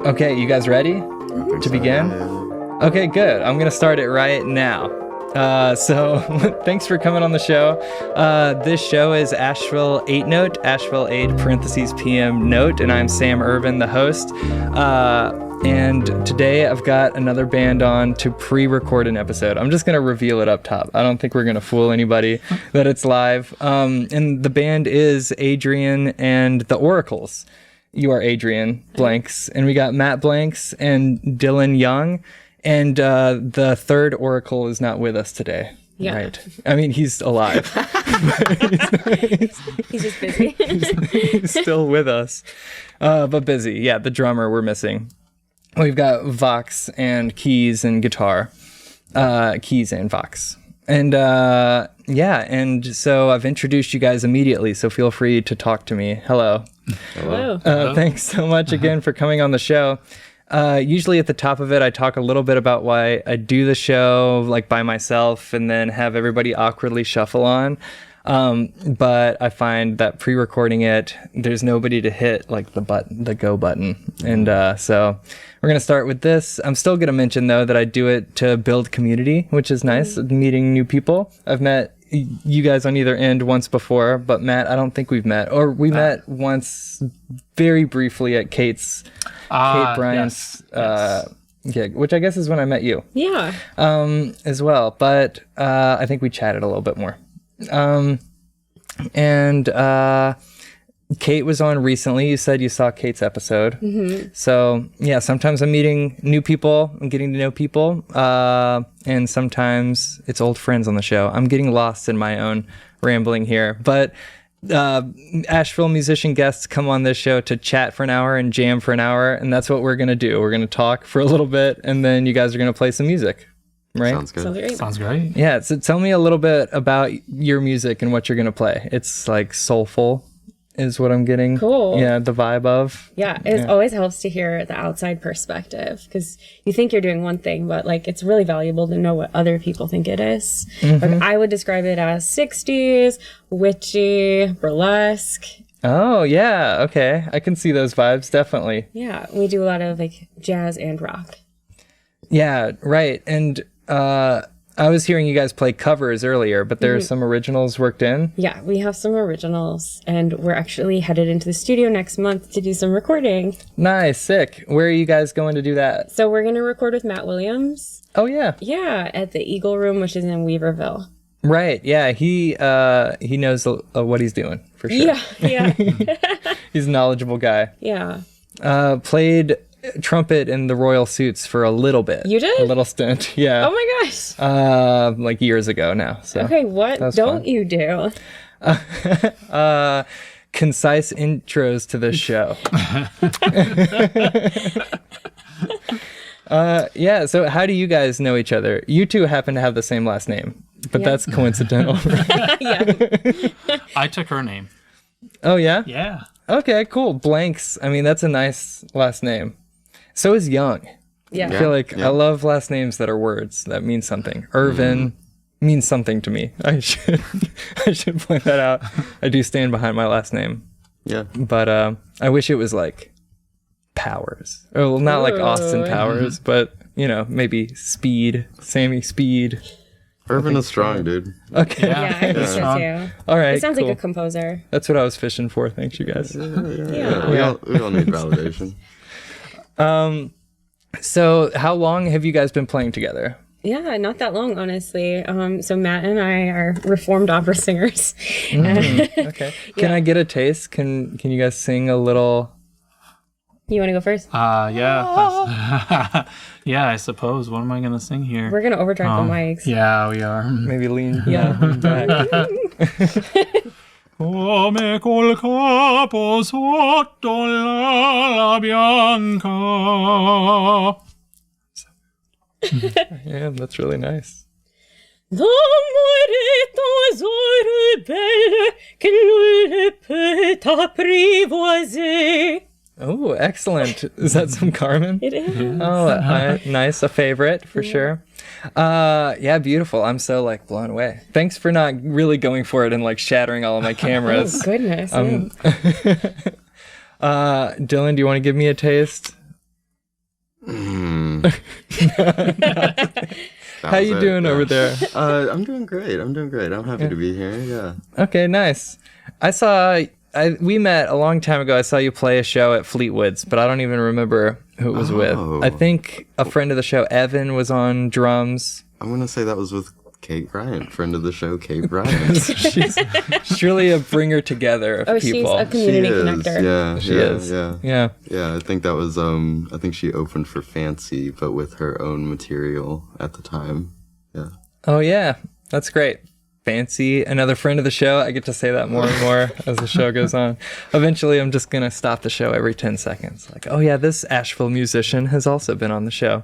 Okay, you guys ready to begin? Okay, good. I'm going to start it right now. So thanks for coming on the show. This show is Asheville 8 Note, Asheville 8 parentheses PM Note, and I'm Sam Irvin, the host. And today I've got another band on to pre-record an episode. I'm just going to reveal it up top. I don't think we're going to fool anybody that it's live. And the band is Adrianne and the Oracles. You are Adrianne Blanks, and we got Matt Blanks and Dylan Young, and the third Oracle is not with us today. Yeah. Right. I mean, he's alive. He's just busy. he's still with us, but busy. Yeah, the drummer we're missing. We've got Vox and keys and guitar. Keys and Vox. And and so I've introduced you guys immediately, so feel free to talk to me. Hello. Hello. Thanks so much again for coming on the show. Usually at the top of it, I talk a little bit about why I do the show like by myself and then have everybody awkwardly shuffle on. But I find that pre-recording it, there's nobody to hit like the go button. And so we're going to start with this. I'm still going to mention, though, that I do it to build community, which is nice, meeting new people. I've met you guys on either end once before, but Matt, I don't think we've met. Or we met once very briefly at Kate Bryant's gig, which I guess is when I met you. Yeah. As well. But I think we chatted a little bit more. Kate was on recently. You said you saw Kate's episode. Mm-hmm. So yeah, sometimes I'm meeting new people and getting to know people. And sometimes it's old friends on the show. I'm getting lost in my own rambling here, but Asheville musician guests come on this show to chat for an hour and jam for an hour. And that's what we're going to do. We're going to talk for a little bit and then you guys are going to play some music. Right? Sounds good. Sounds great. Yeah, so tell me a little bit about your music and what you're going to play. It's like soulful is what I'm getting. Cool. Yeah, the vibe of. Yeah, it always helps to hear the outside perspective because you think you're doing one thing, but like it's really valuable to know what other people think it is. Mm-hmm. Like, I would describe it as 60s, witchy, burlesque. Oh, yeah. Okay. I can see those vibes, definitely. Yeah, we do a lot of like jazz and rock. Yeah, right. And I was hearing you guys play covers earlier, but there's some originals worked in? Yeah, we have some originals, and we're actually headed into the studio next month to do some recording. Nice, sick. Where are you guys going to do that? So we're going to record with Matt Williams. Oh, yeah. Yeah, at the Eagle Room, which is in Weaverville. Right, yeah. He knows what he's doing, for sure. Yeah. He's a knowledgeable guy. Yeah. Played trumpet in the Royal Suits for a little bit. You did? A little stint, yeah. Oh my gosh. Like years ago now. So. Okay, what don't you do? Concise intros to the show. Yeah, so how do you guys know each other? You two happen to have the same last name, but that's coincidental. Yeah. I took her name. Oh, yeah? Yeah. Okay, cool. Blanks. I mean, that's a nice last name. So is Young. Yeah. I feel like I love last names that are words that mean something. Irvin means something to me. I should point that out. I do stand behind my last name. Yeah. But I wish it was like Powers. Well, not like Austin Powers, but maybe Speed, Sammy Speed. Irvin is strong, dude. Okay. Yeah, I think so too. All right. It sounds cool. like a composer. That's what I was fishing for. Thanks, you guys. Yeah. We all need validation. So how long have you guys been playing together? Yeah, not that long, honestly. So Matt and I are reformed opera singers. Okay. Can I get a taste? Can you guys sing a little? You want to go first? Yeah. Yeah, I suppose. What am I going to sing here? We're going to overdrive the mics. Yeah, we are. Maybe lean Yeah. back. Come col capo sotto l'ala bianca. Yeah, that's really nice. D'amore ore belle che nulle peut apprivoiser. Oh, excellent. Is that some Carmen? It is. Oh, nice. A favorite for sure. Yeah, beautiful. I'm so like blown away. Thanks for not really going for it and like shattering all of my cameras. Oh, goodness. Dylan, do you want to give me a taste? How you doing over there? I'm doing great. I'm happy to be here. Yeah. Okay, nice. We met a long time ago. I saw you play a show at Fleetwood's, but I don't even remember who it was with. I think a friend of the show, Evan, was on drums. I'm gonna say that was with Kate Bryant, friend of the show, Kate Bryant. She's surely a bringer together of people. She's a community connector. Yeah, She is. Yeah. I think that was I think she opened for Fancy, but with her own material at the time. Yeah. Oh yeah, that's great. Fancy, another friend of the show. I get to say that more and more as the show goes on. Eventually, I'm just gonna stop the show every 10 seconds. Like, oh yeah, this Asheville musician has also been on the show.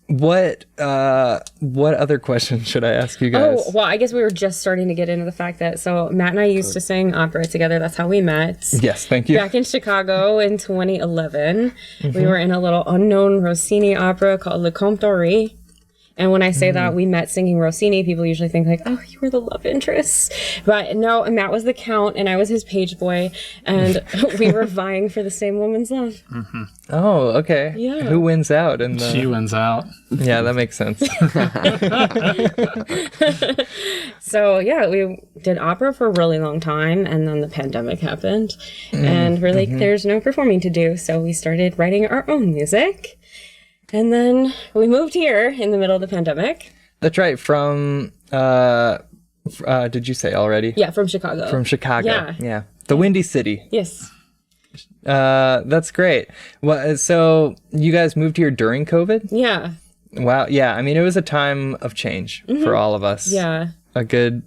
What other questions should I ask you guys? Oh, well, I guess we were just starting to get into the fact that, so Matt and I used to sing opera together. That's how we met. Yes, thank you. Back in Chicago in 2011. We were in a little unknown Rossini opera called Le Comte d'Ory. And when I say that we met singing Rossini, people usually think like, oh, you were the love interest. But no, Matt was the count and I was his page boy. And we were vying for the same woman's love. Mm-hmm. Oh, okay. Yeah. Who wins out? She wins out. Yeah, that makes sense. So yeah, we did opera for a really long time. And then the pandemic happened. And we're like, there's no performing to do. So we started writing our own music. And then we moved here in the middle of the pandemic. That's right. From, did you say already? Yeah, from Chicago. From Chicago. Yeah. The Windy City. Yes. That's great. Well, so you guys moved here during COVID? Yeah. Wow. Yeah. I mean, it was a time of change for all of us. Yeah. A good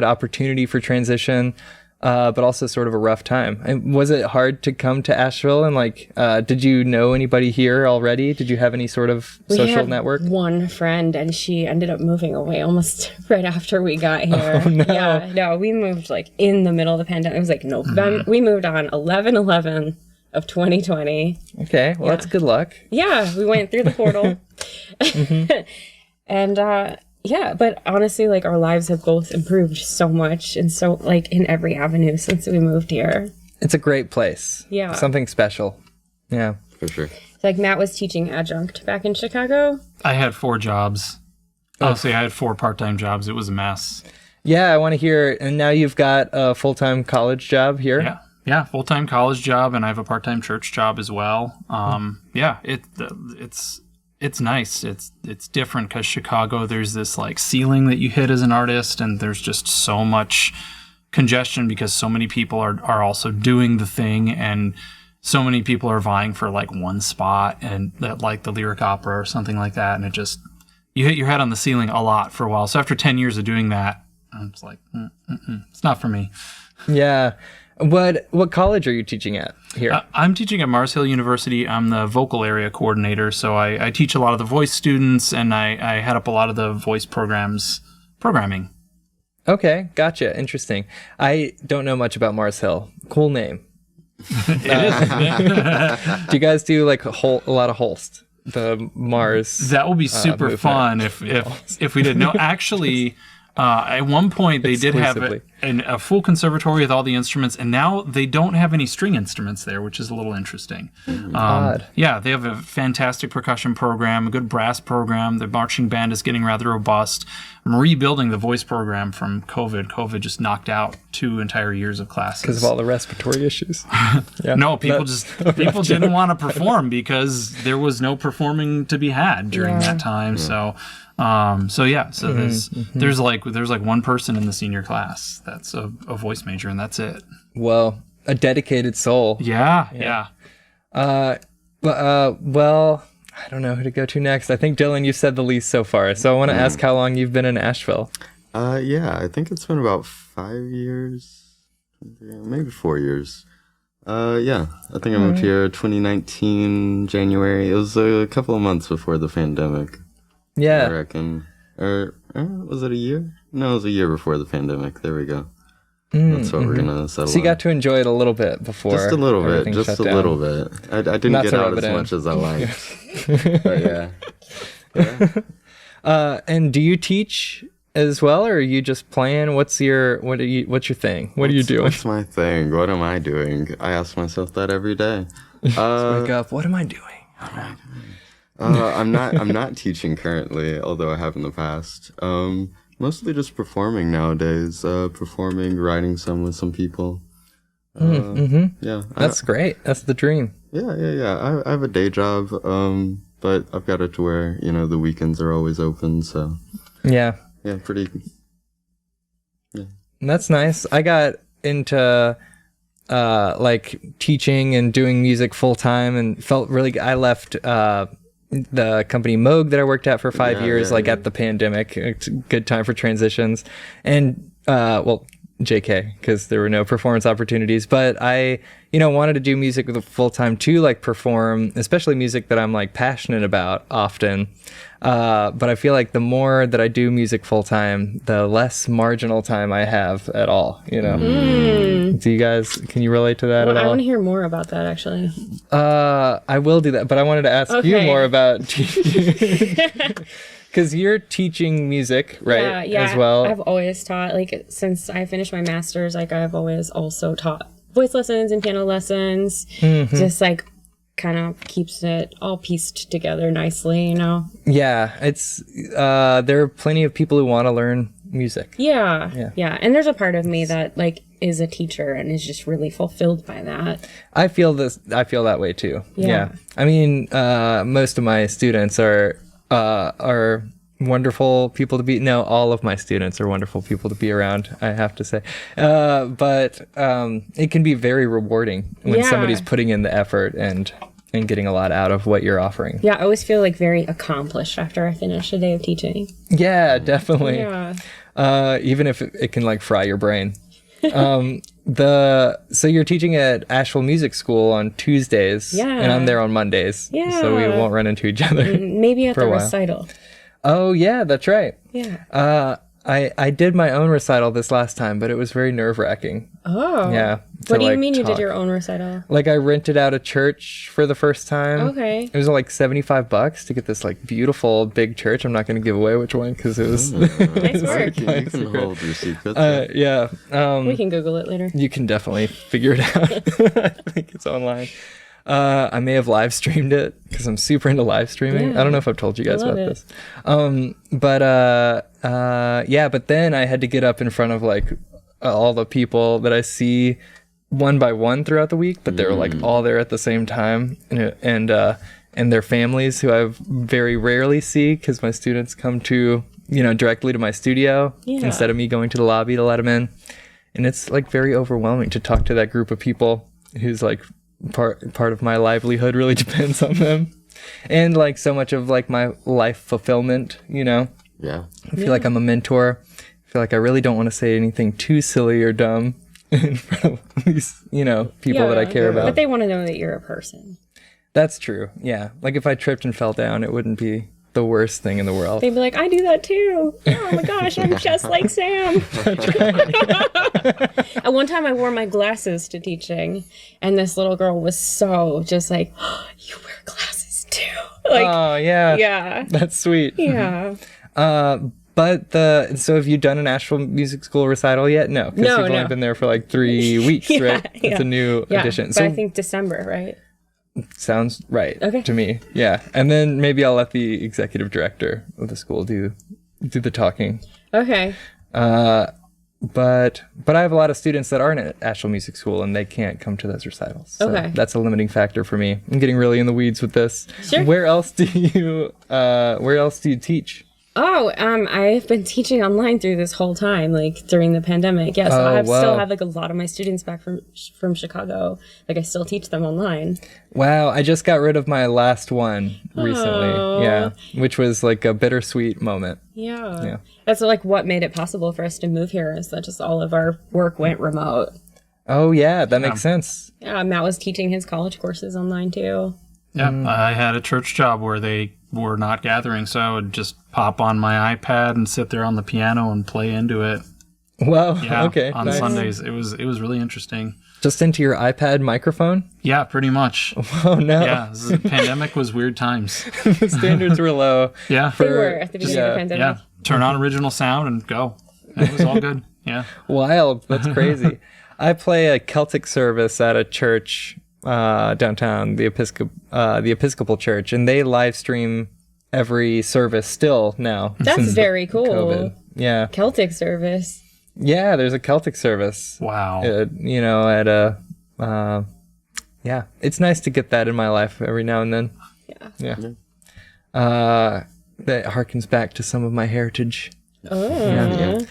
opportunity for transition, but also sort of a rough time. And was it hard to come to Asheville? And like, did you know anybody here already? Did you have any sort of social network? One friend, and she ended up moving away almost right after we got here. Oh, no. Yeah, no, we moved like in the middle of the pandemic. It was like November. We moved on 11/11 of 2020. Okay, well, that's good luck. Yeah, we went through the portal. And yeah, but honestly, like our lives have both improved so much and so like in every avenue since we moved here. It's a great place. Yeah. Something special. Yeah. For sure. Like Matt was teaching adjunct back in Chicago. I had 4 jobs. Honestly, I had 4 part-time jobs. It was a mess. Yeah, I want to hear. And now you've got a full-time college job here. Yeah, full-time college job, and I have a part-time church job as well. Yeah, it's nice. It's different because Chicago, there's this like ceiling that you hit as an artist, and there's just so much congestion because so many people are also doing the thing, and so many people are vying for like one spot, and that like the lyric opera or something like that, and it just you hit your head on the ceiling a lot for a while. So after 10 years of doing that, I'm just like, it's not for me. Yeah. What college are you teaching at here? I'm teaching at Mars Hill University. I'm the vocal area coordinator, so I teach a lot of the voice students, and I head up a lot of the voice programming. Okay, gotcha. Interesting. I don't know much about Mars Hill. Cool name. Do you guys do like a lot of Holst? The Mars. That will be super fun if we did. No, actually. At one point, they did have a full conservatory with all the instruments, and now they don't have any string instruments there, which is a little interesting. Odd. Yeah, they have a fantastic percussion program, a good brass program. Their marching band is getting rather robust. I'm rebuilding the voice program from COVID. COVID just knocked out 2 entire years of classes. Because of all the respiratory issues. Yeah. No, people didn't want to perform because there was no performing to be had during that time. Yeah. There's like one person in the senior class that's a voice major, and that's it. Well, a dedicated soul. Yeah. Well, I don't know who to go to next. I think Dylan, you said the least so far, so I want to ask how long you've been in Asheville. Yeah, I think it's been about 5 years, maybe 4 years. Yeah, I think I moved here 2019 January. It was a couple of months before the pandemic. Yeah. I reckon. Or was it a year? No, it was a year before the pandemic. There we go. That's what we're going to settle on. So you got to enjoy it a little bit before. Just a little bit. Just a little bit. I didn't get out as much as I liked. But yeah. And do you teach as well, or are you just playing? What's your thing? What are you doing? What's my thing? What am I doing? I ask myself that every day. Just wake up. What am I doing? I'm not teaching currently, although I have in the past. Mostly just performing nowadays. Writing some with some people. Yeah. That's great. That's the dream. Yeah. I have a day job, but I've got it to where, the weekends are always open, so. Yeah. Yeah, pretty. Yeah. That's nice. I got into like teaching and doing music full time and felt really I left the company Moog that I worked at for 5 years, at the pandemic. It's a good time for transitions. And, JK, because there were no performance opportunities. But I, wanted to do music with a full time too, like perform, especially music that I'm like passionate about often. But I feel like the more that I do music full time, the less marginal time I have at all, Do you guys, can you relate to that at all? I want to hear more about that, actually. I will do that, but I wanted to ask you more about teaching. Because you're teaching music, right? Yeah, as well. I've always taught, since I finished my master's, I've always also taught voice lessons and piano lessons. Just kind of keeps it all pieced together nicely, Yeah, it's there are plenty of people who want to learn music. Yeah. And there's a part of me that is a teacher and is just really fulfilled by that. I feel that way too. Yeah. I mean, most of my students are wonderful people to be. No, all of my students are wonderful people to be around, I have to say. But it can be very rewarding when somebody's putting in the effort and getting a lot out of what you're offering. Yeah, I always feel very accomplished after I finish a day of teaching. Yeah, definitely. Yeah. Even if it can fry your brain. So you're teaching at Asheville Music School on Tuesdays, and I'm there on Mondays. Yeah. So we won't run into each other. Maybe at for the a while. recital. Oh yeah, that's right. Yeah. I did my own recital this last time, but it was very nerve-wracking. Oh. Yeah. What do you mean you did your own recital? I rented out a church for the first time. Okay. It was $75 to get this beautiful big church. I'm not going to give away which one because it was. Nice work. You can hold your secrets. Yeah. We can Google it later. You can definitely figure it out. I think it's online. I may have live streamed it because I'm super into live streaming. Yeah. I don't know if I've told you guys about it. this. But then I had to get up in front of all the people that I see one by one throughout the week, but they were all there at the same time, and their families who I very rarely see because my students come to directly to my studio instead of me going to the lobby to let them in, and it's very overwhelming to talk to that group of people who's part of my livelihood really depends on them, and so much of my life fulfillment. Yeah. I feel like I'm a mentor. I feel like I really don't want to say anything too silly or dumb in front of these, people that I care about. But they want to know that you're a person. That's true. Yeah. If I tripped and fell down, it wouldn't be the worst thing in the world. They'd be like, I do that too. Oh my gosh, I'm just like Sam. At one time I wore my glasses to teaching, and this little girl was so just oh, you wear glasses too. Oh, yeah. Yeah. That's sweet. Yeah. So have you done an Asheville Music School recital yet? No, because you've only been there for 3 weeks, right? It's a new addition. But I think December, right? Sounds right to me. Yeah. And then maybe I'll let the executive director of the school do the talking. Okay. But I have a lot of students that aren't at Asheville Music School and they can't come to those recitals. So that's a limiting factor for me. I'm getting really in the weeds with this. Sure. Where else do you teach? Oh, I've been teaching online through this whole time, during the pandemic. Yeah, so I still have a lot of my students back from Chicago. I still teach them online. Wow, I just got rid of my last one recently. Yeah, which was a bittersweet moment. Yeah. That's what made it possible for us to move here, is that just all of our work went remote. Oh yeah, that makes sense. Yeah, Matt was teaching his college courses online too. Yeah, I had a church job where they were not gathering, so I would just pop on my iPad and sit there on the piano and play into it. Wow. Yeah, okay. on Sundays. It was really interesting. Just into your iPad microphone? Yeah, pretty much. Oh no. Yeah, the pandemic was weird times. The standards were low. Yeah. They were at the beginning of the pandemic. Yeah, turn on original sound and go. It was all good. Yeah. Wild. That's crazy. I play a Celtic service at a church downtown, the Episcopal Church, and they live stream every service still now. That's very cool. COVID. Yeah. Celtic service. Yeah, there's a Celtic service. Wow. You know, at a yeah, it's nice to get that in my life every now and then. Yeah. That harkens back to some of my heritage. Oh.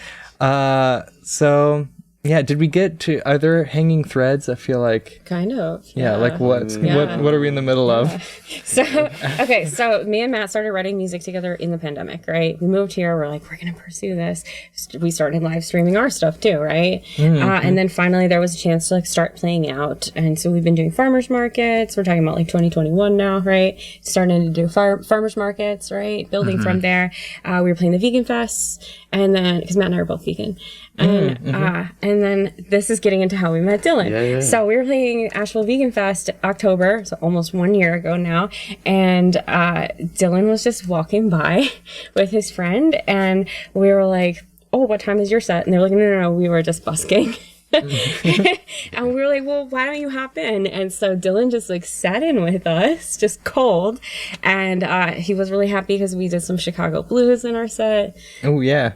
So yeah, did we get to, are there hanging threads? I feel like Kind of. yeah, like what Yeah. what are we in the middle of? So, okay, so me and Matt started writing music together in the pandemic, right? We moved here. We're like, we're going to pursue this. We started live streaming our stuff too, right? And then finally there was a chance to like start playing out. And so we've been doing farmers markets. We're talking about like 2021 now, right? Starting to do farmers markets, right? Building from there. We were playing the vegan fests. And then, because Matt and I are both vegan. And then this is getting into how we met Dylan. So we were playing Asheville Vegan Fest October, so almost 1 year ago now. And Dylan was just walking by with his friend, and we were like, "Oh, what time is your set?" And they're like, "No, we were just busking." And we were like, "Well, why don't you hop in?" And so Dylan just like sat in with us, just cold, and he was really happy because we did some Chicago blues in our set. Oh yeah.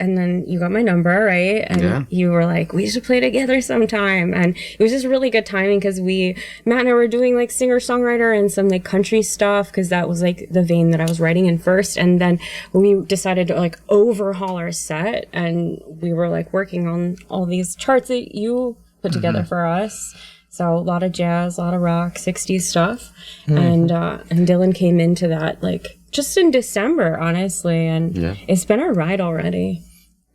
And then you got my number, right? And you were like, we should play together sometime. And it was just really good timing because Matt and I were doing like singer-songwriter and some like country stuff because that was like the vein that I was writing in first. And then we decided to like overhaul our set, and we were like working on all these charts that you put together for us. So a lot of jazz, a lot of rock, 60s stuff. And Dylan came into that like just in December, honestly. And it's been a ride already.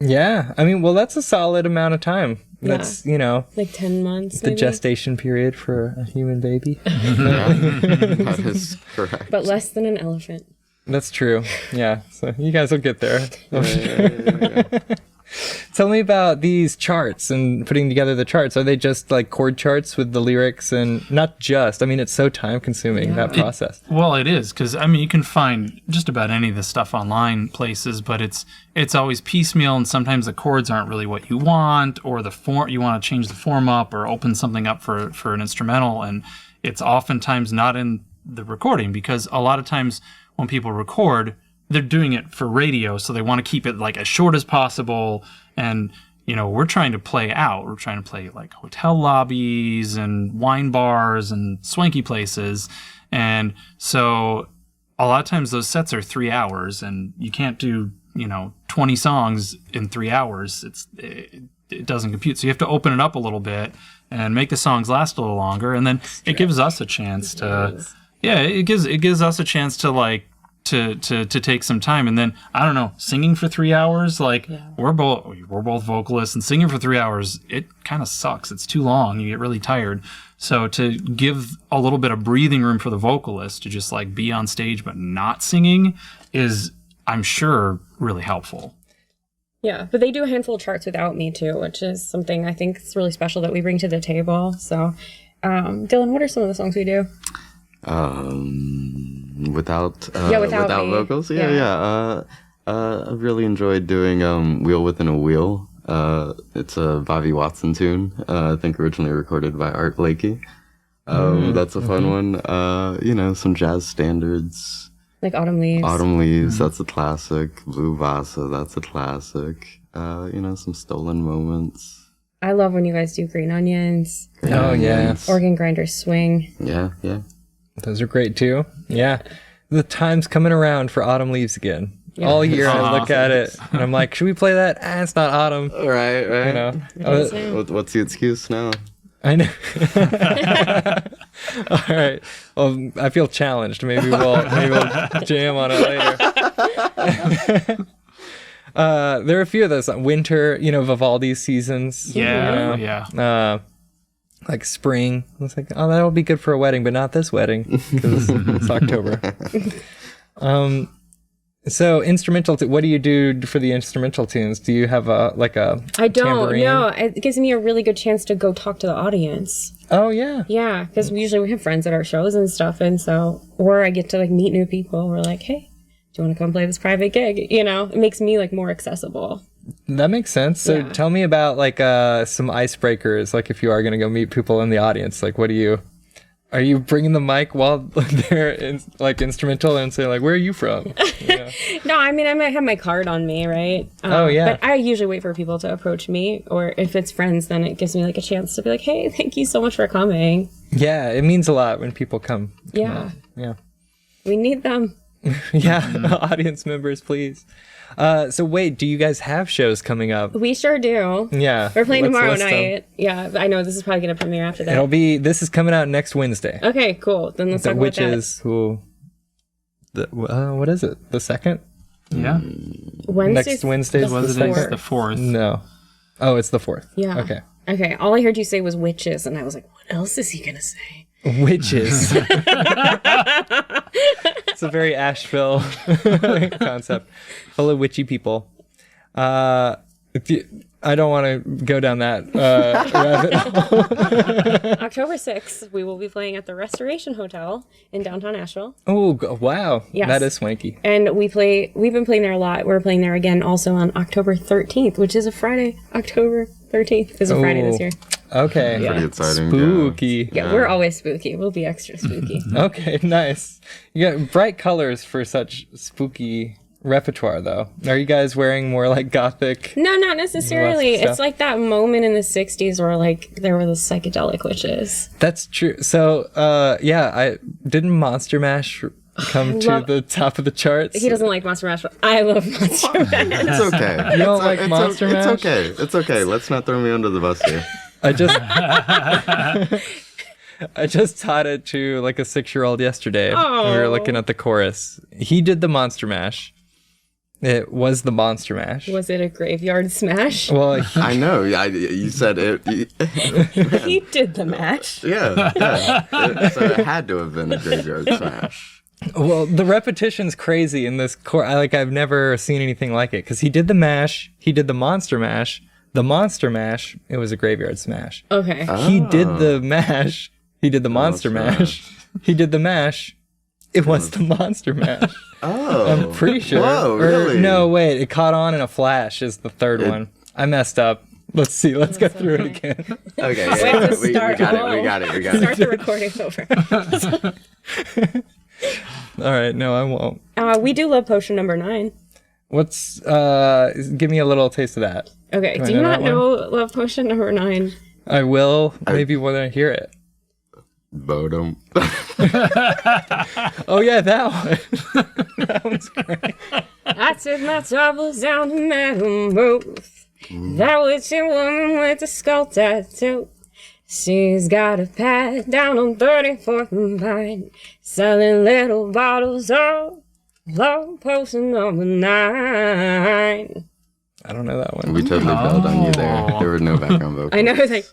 Yeah, I mean, well, that's a solid amount of time. That's, you know, like 10 months, the maybe? gestation period for a human baby. That is correct. But less than an elephant. That's true. Yeah, so you guys will get there. Tell me about these charts and putting together the charts. Are they just like chord charts with the lyrics and not just? I mean, it's so time consuming, that process. Well, it is, because I mean, you can find just about any of this stuff online places, but it's always piecemeal, and sometimes the chords aren't really what you want, or the form, you want to change the form up or open something up for an instrumental, and it's oftentimes not in the recording, because a lot of times when people record, they're doing it for radio, so they want to keep it like as short as possible. And, you know, we're trying to play out. We're trying to play like hotel lobbies and wine bars and swanky places. And so a lot of times those sets are 3 hours, and you can't do, you know, 20 songs in 3 hours. It doesn't compute. So you have to open it up a little bit and make the songs last a little longer. And then it gives us a chance to, it gives us a chance to like, to take some time. And then I don't know, singing for 3 hours, like we're both vocalists, and singing for 3 hours, it kind of sucks. It's too long. You get really tired. So to give a little bit of breathing room for the vocalist to just like be on stage but not singing is, I'm sure, really helpful. Yeah, but they do a handful of charts without me too, which is something I think is really special that we bring to the table. So Dylan, what are some of the songs we do? Without vocals, I've really enjoyed doing Wheel Within a Wheel. It's a Bobby Watson tune, I think originally recorded by Art Blakey. That's a fun one. You know, some jazz standards like Autumn Leaves, that's a classic. Blue Vasa, that's a classic. You know, some Stolen Moments. I love when you guys do Green Onions. Organ Grinders Swing. Yeah. Those are great too. Yeah. The time's coming around for Autumn Leaves again. Yeah. All year I look at it and I'm like, should we play that? It's not autumn. Right. You know. What's the excuse now? I know. All right. Well, I feel challenged. Maybe we'll jam on it later. There are a few of those. Winter, you know, Vivaldi's seasons. Yeah. Like spring. I was like, oh, that'll be good for a wedding, but not this wedding because it's October. So instrumental, what do you do for the instrumental tunes? Do you have a I don't, tambourine? no. It gives me a really good chance to go talk to the audience. Oh, yeah. Yeah, because usually we have friends at our shows and stuff, and so, or I get to like meet new people. We're like, hey, do you want to come play this private gig? You know, it makes me like more accessible. That makes sense. So Yeah. tell me about like some icebreakers. Like if you are going to go meet people in the audience, like are you bringing the mic while they're instrumental and say like, where are you from? Yeah. No, I mean, I might have my card on me, right? Oh, yeah. But I usually wait for people to approach me, or if it's friends, then it gives me like a chance to be like, hey, thank you so much for coming. Yeah, it means a lot when people come. Yeah. Yeah. We need them. Yeah, audience members, please. So wait, do you guys have shows coming up? We sure do. Yeah. We're playing let's tomorrow list them. night. Yeah, I know this is probably going to premiere after that. This is coming out next Wednesday. Okay, cool. Then let's talk about Which that. is what is it? The 2nd? Yeah. Wednesday's Next Wednesday's the the Was it fourth. the 4th? No. Oh, it's the 4th. Yeah. Okay. Okay, all I heard you say was witches, and I was like, what else is he going to say? Witches. It's a very Asheville concept. Full of witchy people. I don't want to go down that rabbit hole. October 6th, we will be playing at the Restoration Hotel in downtown Asheville. Oh, wow. Yes. That is swanky. And we've been playing there a lot. We're playing there again also on October 13th, which is a Friday. October 13th is a Friday this year. Okay. Pretty exciting. Spooky. Yeah, we're always spooky. We'll be extra spooky. Okay, nice. You got bright colors for such spooky repertoire, though. Are you guys wearing more like gothic? No, not necessarily. Lots of stuff. It's like that moment in the 60s where like there were the psychedelic witches. That's true. So, I didn't Monster Mash come to the top of the charts. He doesn't like Monster Mash, but I love Monster Mash. It's okay. You don't like Monster Mash? It's okay. It's okay. Let's not throw me under the bus here. I just taught it to like a 6-year-old yesterday. We were looking at the chorus. He did the Monster Mash. It was the Monster Mash. Was it a graveyard smash? Well, I know. You said it. He did the mash. Yeah. So it had to have been a graveyard smash. well, the repetition's crazy in this chorus. I've never seen anything like it because he did the mash. He did the Monster Mash. The Monster Mash. It was a graveyard smash. Okay. He did the mash. He did the Monster Mash. He did the mash. It was the Monster Mash. Oh. I'm pretty sure. Whoa, really? No, wait. It caught on in a flash is the third one. I messed up. Let's see. Let's go through it again. Okay. We Yeah, have to we start got it. all. We got it. Start the recording over. All right. No, I won't. We do love potion number 9. What's, give me a little taste of that. Okay. I Do you know not that know love potion number 9? I will maybe when I hear it. Bodum. Oh, yeah, that one. That one's great. I took my troubles down to Madam Ruth. That witchy woman with the skull tattoo. She's got a pad down on 34th and Vine, selling little bottles of love potion number 9. I don't know that one. We totally bailed on you there. There were no background vocals. I know, it's like,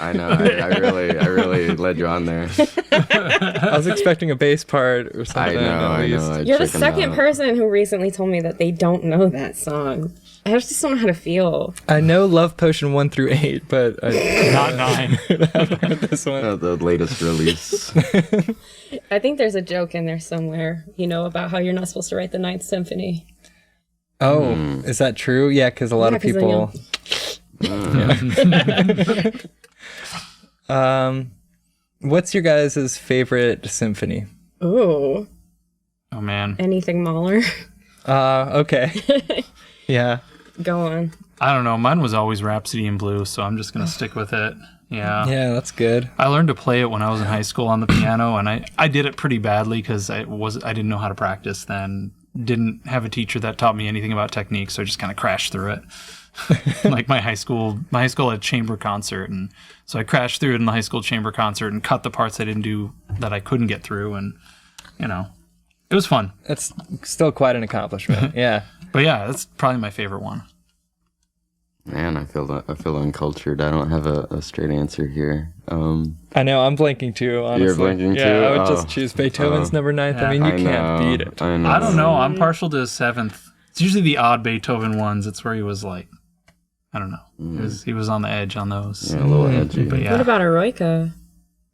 I know. I really led you on there. I was expecting a bass part or I something. know. at I least. know. I you're the chickened second out. person who recently told me that they don't know that song. I just don't know how to feel. I know Love Potion 1 through 8, but I Not 9. haven't heard this one. The latest release. I think there's a joke in there somewhere, about how you're not supposed to write the Ninth Symphony. Oh, is that true? Yeah, because a lot of 'cause then people. What's your guys' favorite symphony? Ooh, Oh, man. anything Mahler. Okay. Yeah. Go on. I don't know. Mine was always Rhapsody in Blue, so I'm just going to stick with it. Yeah. Yeah, that's good. I learned to play it when I was in high school on the piano, and I did it pretty badly because I didn't know how to practice then. Didn't have a teacher that taught me anything about technique, so I just kind of crashed through it. Like my high school had a chamber concert, and so I crashed through it in the high school chamber concert and cut the parts I didn't do that I couldn't get through, and it was fun. That's still quite an accomplishment. Yeah. But yeah, that's probably my favorite one. Man, I feel uncultured. I don't have a straight answer here. I know, I'm blanking too, honestly. You're blanking yeah, too? I would Oh. just choose Beethoven's number 9th. Yeah. I mean, you I can't know, beat it. I know. I don't know. I'm partial to 7th. It's usually the odd Beethoven ones. It's where he was like, I don't know. He was on the edge on those. Yeah, a little edgy. But yeah. What about Eroica?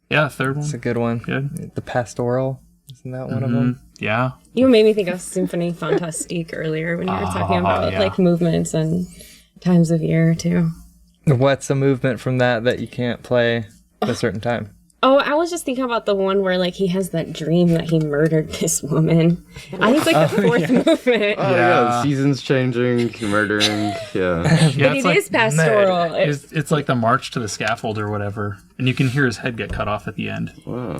Yeah, third It's a one. good one. Good. The Pastoral. Isn't that one of them? Yeah. You made me think of Symphony Fantastique earlier when you were talking about yeah. like movements and times of year too. What's a movement from that you can't play at a certain time? Oh, I was just thinking about the one where like he has that dream that he murdered this woman. I think it's like the fourth movement. Oh yeah, seasons changing, murdering. Yeah. But it is pastoral. It's like the march to the scaffold or whatever, and you can hear his head get cut off at the end. Wow.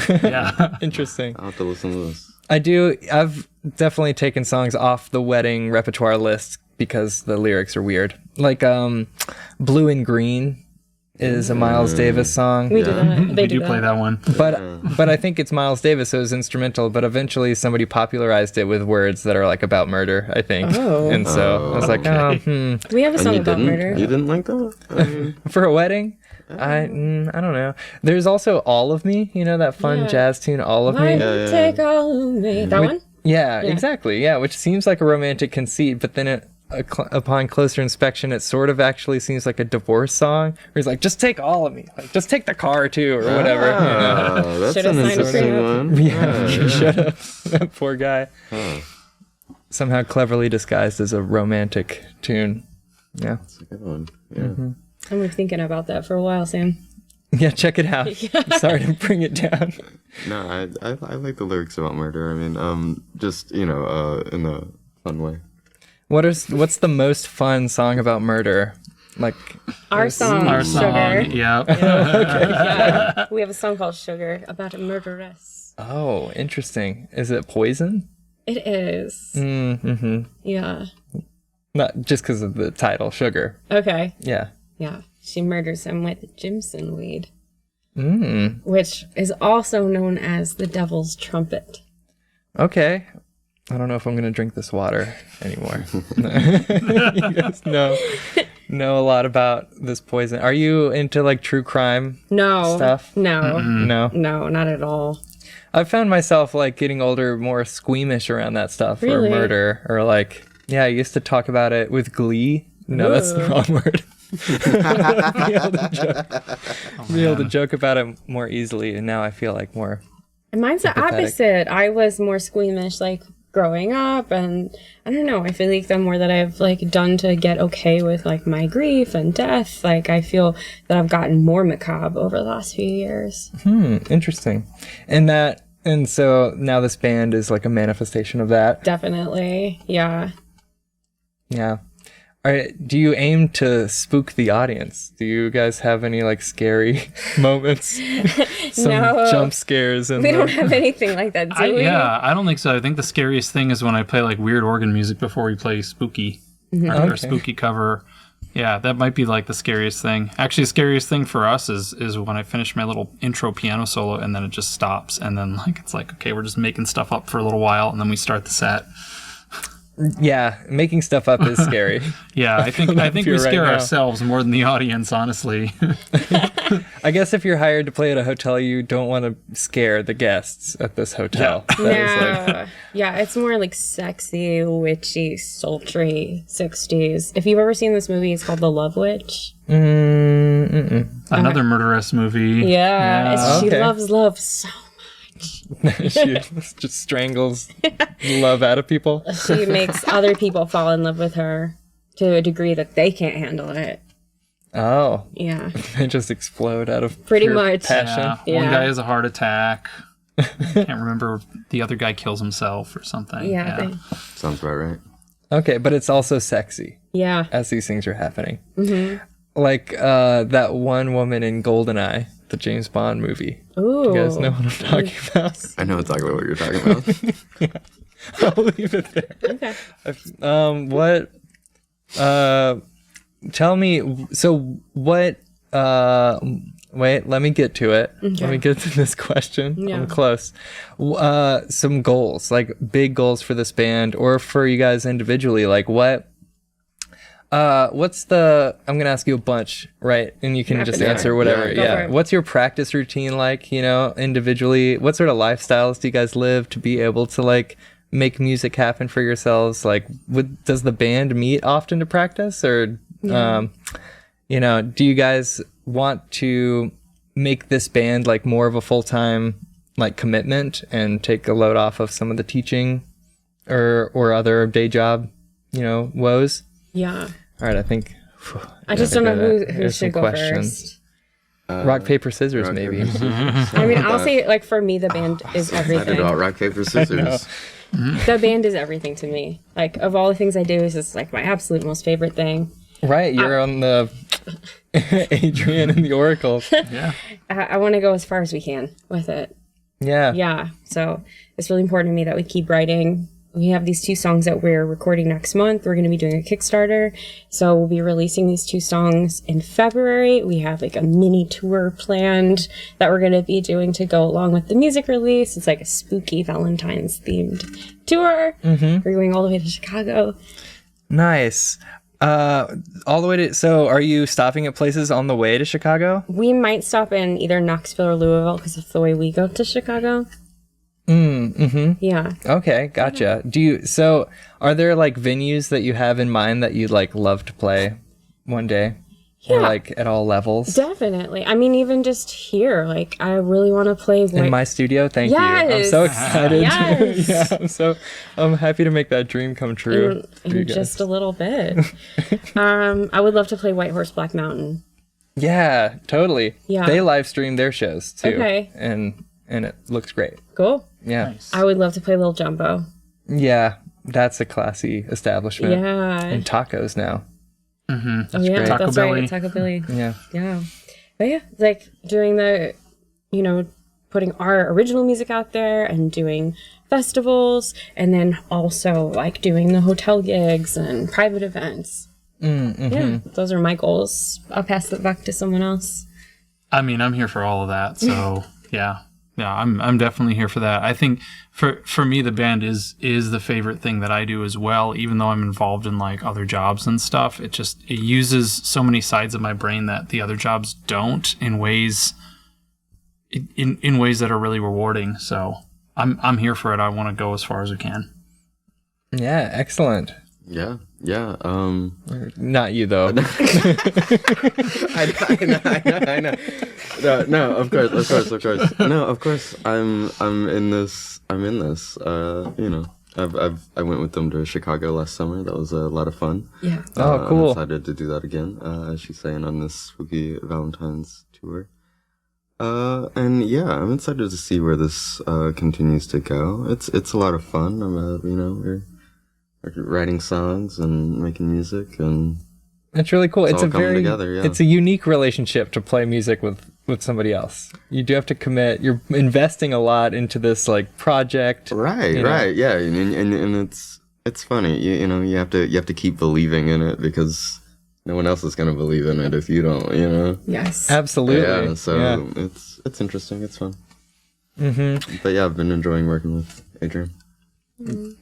Yeah. Interesting. I'll have to listen to this. I've definitely taken songs off the wedding repertoire list because the lyrics are weird. Like Blue and Green is a Miles Davis song. We do that. They We do play that one. But I think it's Miles Davis, so it was instrumental, but eventually somebody popularized it with words that are like about murder, I think. Oh. And so I was like, We have a song You about didn't? murder. You didn't like that? I mean, for a wedding? I don't know. There's also All of Me, you know, that fun Yeah. jazz tune, All of Why Me. you take all of me? That one? Yeah, exactly. Yeah, which seems like a romantic conceit, but then upon closer inspection, it sort of actually seems like a divorce song. Where he's like, just take all of me. Like, just take the car too, or whatever. You know? that's Should've an signed a interesting prenup. one. Yeah, shut up. That poor guy. Somehow cleverly disguised as a romantic tune. Yeah. That's a good one. Yeah. I've been thinking about that for a while, Sam. Yeah, check it out. I'm sorry to bring it down. No, I like the lyrics about murder. I mean, just in a fun way. What's the most fun song about murder? Like Our song, Our song. Sugar. Yeah. Yeah. We have a song called Sugar about a murderess. Oh, interesting. Is it Poison? It is. Mm-hmm. Yeah. Not just because of the title, Sugar. Okay. Yeah. Yeah. She murders him with Jimson weed, Mm. which is also known as the devil's trumpet. Okay. I don't know if I'm gonna drink this water anymore. You guys know a lot about this poison. Are you into like true crime No. stuff? No. No. No, not at all. I've found myself like getting older, more squeamish around that stuff, Really? or murder, or like, yeah, I used to talk about it with glee. No, that's the wrong word. Be able to joke about it more easily, and now I feel like more. And mine's the Empathetic. opposite. I was more squeamish, like growing up, and I don't know. I feel like the more that I've like done to get okay with like my grief and death, like I feel that I've gotten more macabre over the last few years. Interesting. And so now this band is like a manifestation of that. Definitely, yeah. Yeah. All right, do you aim to spook the audience? Do you guys have any like scary moments? Some No. jump scares and We don't have anything like that, do we? I don't think so. I think the scariest thing is when I play like weird organ music before we play spooky or Okay. spooky cover. Yeah, that might be like the scariest thing. Actually, the scariest thing for us is when I finish my little intro piano solo and then it just stops, and then like it's like, okay, we're just making stuff up for a little while and then we start the set. Yeah, making stuff up is scary. Yeah, I think you're we scare right now. ourselves more than the audience, honestly. I guess if you're hired to play at a hotel, you don't want to scare the guests at this hotel. No. That is like, Yeah, it's more like sexy, witchy, sultry 60s. If you've ever seen this movie, it's called The Love Witch. Another murderous movie. Yeah, okay. she loves love so she just strangles love out of people. she makes other people fall in love with her to a degree that they can't handle it. Oh, Yeah. they just explode out of Pretty pure much. passion. Yeah. One Yeah. guy has a heart attack. Can't remember. The other guy kills himself or something. Yeah. Sounds about right. Okay, but it's also sexy Yeah. as these things are happening. Mm-hmm. Like that one woman in Goldeneye, the James Bond movie. Ooh. You guys know what I'm talking about? I know exactly what you're talking about. I'll leave it there. Okay. What? Tell me. So what? Wait. Let me get to it. Okay. Let me get to this question. Yeah. I'm close. Some goals, like big goals for this band, or for you guys individually. Like what? What's the? I'm gonna ask you a bunch, right? And you can Rapid just fire. answer whatever. Yeah, go for Yeah. it. What's your practice routine like? You know, individually. What sort of lifestyles do you guys live to be able to like make music happen for yourselves? Like, does the band meet often to practice, or you know, do you guys want to make this band like more of a full-time like commitment and take a load off of some of the teaching or other day job, you know, woes? Yeah. All right, I think. I just don't know who should go first. Rock, paper, scissors, Rock, maybe. paper, scissors. I mean, I'll say, like, for me, the band is I everything. did all rock, paper, scissors. The band is everything to me. Like, of all the things I do, is just, like, my absolute most favorite thing. Right, you're on the Adrianne and the Oracle. Yeah. I want to go as far as we can with it. Yeah. Yeah, so it's really important to me that we keep writing. We have these 2 songs that we're recording next month. We're going to be doing a Kickstarter. So we'll be releasing these 2 songs in February. We have like a mini tour planned that we're going to be doing to go along with the music release. It's like a spooky Valentine's themed tour. We're going all the way to Chicago. Nice. All the way to. So, are you stopping at places on the way to Chicago? We might stop in either Knoxville or Louisville because it's the way we go to Chicago. Yeah. Okay, gotcha. So are there like venues that you have in mind that you'd like love to play one day? Yeah. Or like at all levels? Definitely. I mean, even just here, like, I really want to play In my studio? Thank you. I'm Yes. so excited. Yes. Yeah, I'm happy to make that dream come true. in just a little bit. I would love to play White Horse Black Mountain. Yeah, totally. Yeah. They live stream their shows too. Okay. And it looks great. Cool. Yeah. Nice. I would love to play Lil Jumbo. Yeah, that's a classy establishment. Yeah. And tacos now. Oh, yeah, great. Taco that's Belly. right. Taco Billy. Yeah. Yeah. But yeah, like doing the, putting our original music out there and doing festivals, and then also like doing the hotel gigs and private events. Yeah, those are my goals. I'll pass it back to someone else. I mean, I'm here for all of that. So yeah, I'm definitely here for that. I think for me, the band is the favorite thing that I do as well. Even though I'm involved in like other jobs and stuff, it uses so many sides of my brain that the other jobs don't in ways that are really rewarding. So I'm here for it. I want to go as far as I can. Yeah, excellent. Yeah. Not you though. I know. No, of course. No, of course. I'm in this. I went with them to Chicago last summer. That was a lot of fun. Yeah. Oh, cool. I'm excited to do that again. As she's saying, on this spooky Valentine's tour. And yeah, I'm excited to see where this continues to go. It's a lot of fun. We're writing songs and making music, and It's really cool. It's all a coming very together, yeah. it's a unique relationship to play music with somebody else. You do have to commit. You're investing a lot into this like project. right, yeah, and it's funny. You have to keep believing in it because no one else is gonna believe in it if you don't. Yes. Absolutely. Yeah, so Yeah. it's interesting. It's fun. But yeah, I've been enjoying working with Adrianne.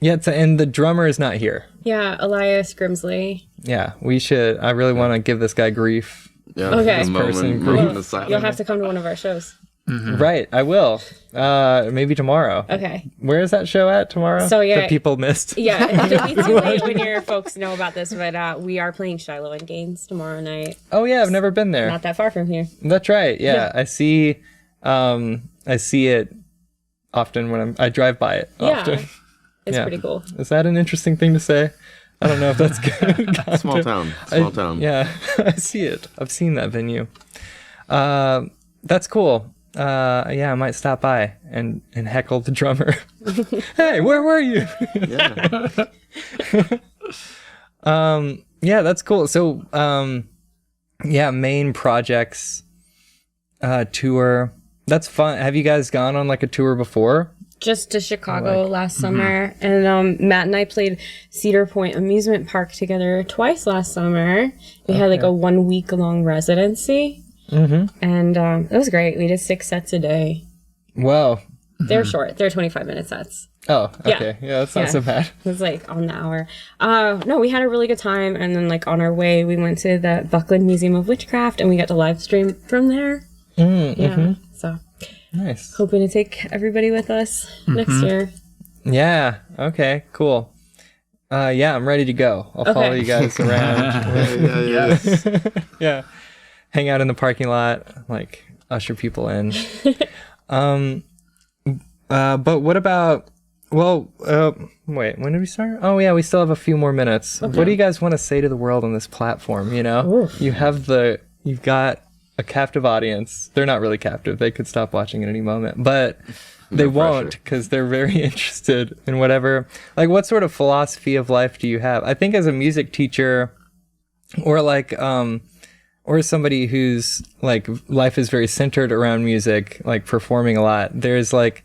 Yeah, and the drummer is not here. Yeah, Elias Grimsley. Yeah, we should. I really want to give this guy grief. Yeah, Okay. the person moment of silence. You'll have to come to one of our shows. Right, I will. Maybe tomorrow. Okay. Where is that show at tomorrow? So, yeah. that people missed. Yeah, it'll be too late when your folks know about this, but we are playing Shiloh and Gaines tomorrow night. Oh yeah, I've never been there. Not that far from here. That's right. Yeah, Yeah. I see it often when I drive by it often. Yeah. It's Yeah. pretty cool. Is that an interesting thing to say? I don't know if that's good. Small town. Yeah, I see it. I've seen that venue. That's cool. Yeah, I might stop by and heckle the drummer. Hey, where were you? Yeah. Yeah, that's cool. So, yeah, main projects, tour. That's fun. Have you guys gone on like a tour before? Just to Chicago last summer. And Matt and I played Cedar Point Amusement Park together twice last summer. We had like a 1 week long residency. And it was great. We did 6 sets a day. Wow. They're short. They're 25-minute sets. Oh, Yeah. okay. Yeah, that's not Yeah. so bad. It was like on the hour. No, we had a really good time. And then like on our way, we went to the Buckland Museum of Witchcraft and we got to live stream from there. Yeah. So Nice. hoping to take everybody with us next year. Yeah. Okay. Cool. Yeah, I'm ready to go. I'll follow you guys around. Yeah. Yeah. Hang out in the parking lot, like usher people in. But what about Well, wait, when did we start? Oh yeah, we still have a few more minutes. Okay. What do you guys want to say to the world on this platform? You know, you've got a captive audience. They're not really captive. They could stop watching at any moment, but they won't because they're very interested in whatever. Like, what sort of philosophy of life do you have? I think as a music teacher, or like, or somebody whose like life is very centered around music, like performing a lot, there's like,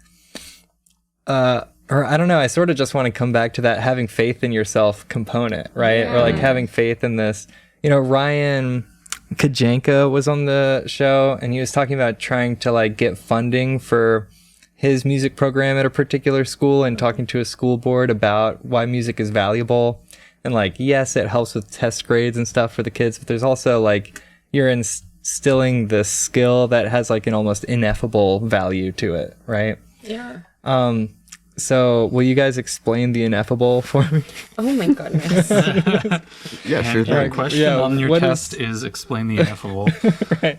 or I don't know, I sort of just want to come back to that having faith in yourself component, right? Yeah. Or like having faith in this. You know, Ryan Kajanka was on the show and he was talking about trying to like get funding for his music program at a particular school and talking to a school board about why music is valuable. And like, yes, it helps with test grades and stuff for the kids, but there's also like, you're instilling this skill that has like an almost ineffable value to it, right? Yeah. So will you guys explain the ineffable for me? Oh my goodness. Yeah, sure thing. Your question on your test is explain the ineffable. Right.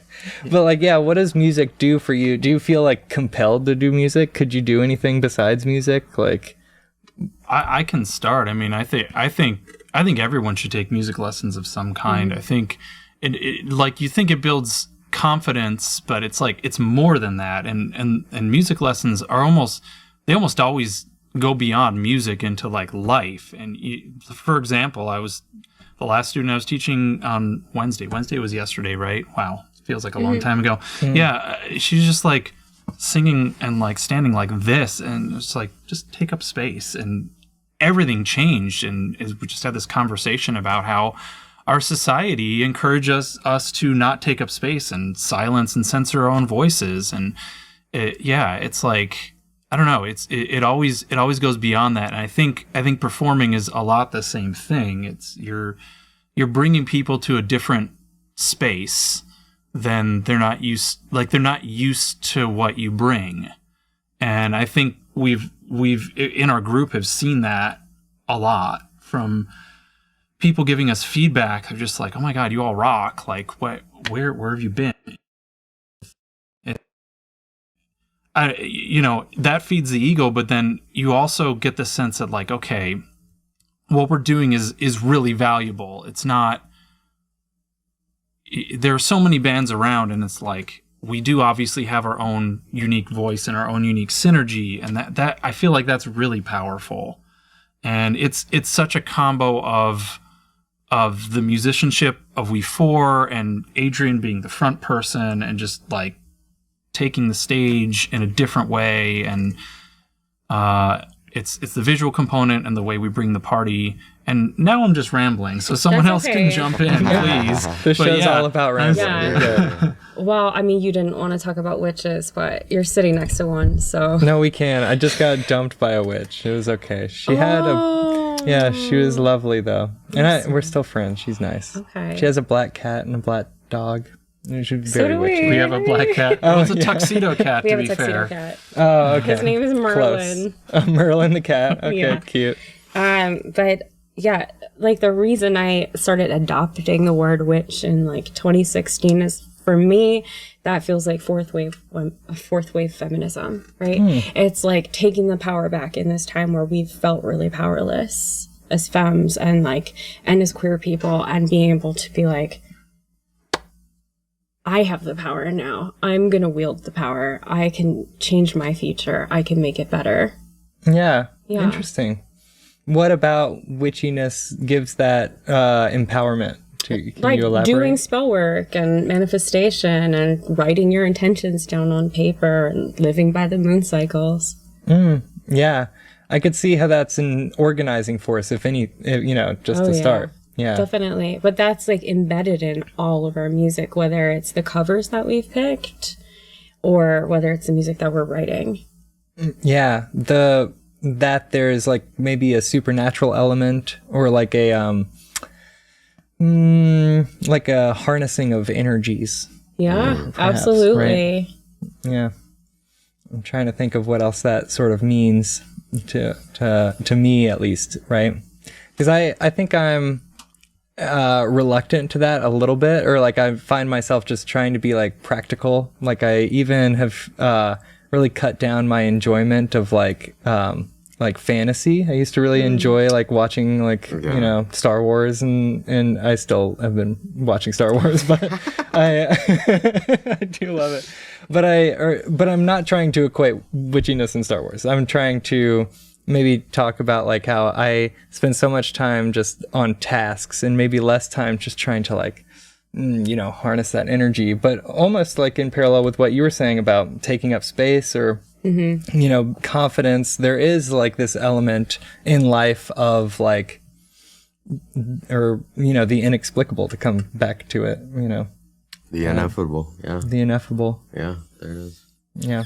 But like, yeah, what does music do for you? Do you feel like compelled to do music? Could you do anything besides music? Like, I can start. I mean, I think everyone should take music lessons of some kind. I think like you think it builds confidence, but it's like it's more than that. And music lessons are almost always go beyond music into like life. And for example, the last student I was teaching on Wednesday. Wednesday was yesterday, right? Wow, feels like a long time ago. Yeah, she's just like singing and like standing like this, and it's like just take up space, and everything changed. And we just had this conversation about how our society encourages us to not take up space and silence and censor our own voices. And it's like, I don't know. It always goes beyond that. And I think performing is a lot the same thing. It's you're bringing people to a different space than they're not used to what you bring. And I think we've in our group have seen that a lot from people giving us feedback. They're just like, oh my God, you all rock. Like, where have you been? That feeds the ego, but then you also get the sense that like, okay, what we're doing is really valuable. It's not, there are so many bands around, and it's like, we do obviously have our own unique voice and our own unique synergy. And that I feel like that's really powerful. And it's such a combo of the musicianship of We Four and Adrianne being the front person and just like taking the stage in a different way, and it's the visual component and the way we bring the party. And now I'm just rambling, so someone else can jump in, please. This show's all about rambling. Yeah. Well, I mean, you didn't want to talk about witches, but you're sitting next to one, so. No, we can. I just got dumped by a witch. It was okay. She was lovely though, and we're still friends. She's nice. Okay. She has a black cat and a black dog. She's So very do witchy. We have a black cat. Oh, it's a tuxedo cat, We to have a be tuxedo fair. cat. Oh, okay. His name is Merlin. Close. Merlin the cat. Okay, Yeah. cute. But yeah, like the reason I started adopting the word witch in like 2016 is, for me, that feels like fourth wave feminism, right? It's like taking the power back in this time where we've felt really powerless as femmes and as queer people, and being able to be like, I have the power now. I'm going to wield the power. I can change my future. I can make it better. Yeah. Yeah. Interesting. What about witchiness gives that empowerment? Can you elaborate? Doing spell work and manifestation and writing your intentions down on paper and living by the moon cycles. Yeah. I could see how that's an organizing force, to start. Yeah. Definitely. But that's like embedded in all of our music, whether it's the covers that we've picked or whether it's the music that we're writing. Yeah. That there's like maybe a supernatural element or like a harnessing of energies. Yeah, perhaps, absolutely. Right? Yeah. I'm trying to think of what else that sort of means to me, at least, right? Because I think I'm reluctant to that a little bit, or like I find myself just trying to be like practical. Like I even have really cut down my enjoyment of like like fantasy. I used to really enjoy like watching like you know Star Wars, and I still have been watching Star Wars, but I I do love it. But I'm not trying to equate witchiness and Star Wars. I'm trying to maybe talk about like how I spend so much time just on tasks and maybe less time just trying to like you know, harness that energy, but almost like in parallel with what you were saying about taking up space or, you know, confidence. There is like this element in life of like, or, you know, the inexplicable, to come back to it, you know. The ineffable. Yeah. The ineffable. Yeah. There it is. Yeah.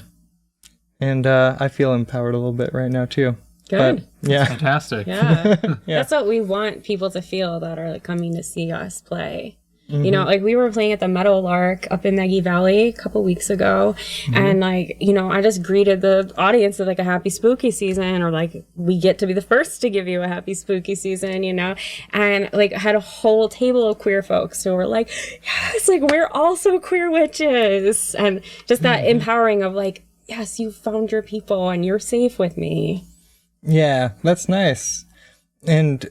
And I feel empowered a little bit right now too. Good. But, yeah. Fantastic. Yeah. That's what we want people to feel that are like coming to see us play. You know, like we were playing at the Meadowlark up in Maggie Valley a couple weeks ago. And like, you know, I just greeted the audience with like a happy spooky season, or like we get to be the first to give you a happy spooky season, you know, and like had a whole table of queer folks who were like, yes, like we're also queer witches. And just that empowering of like, yes, you found your people and you're safe with me. Yeah, that's nice. And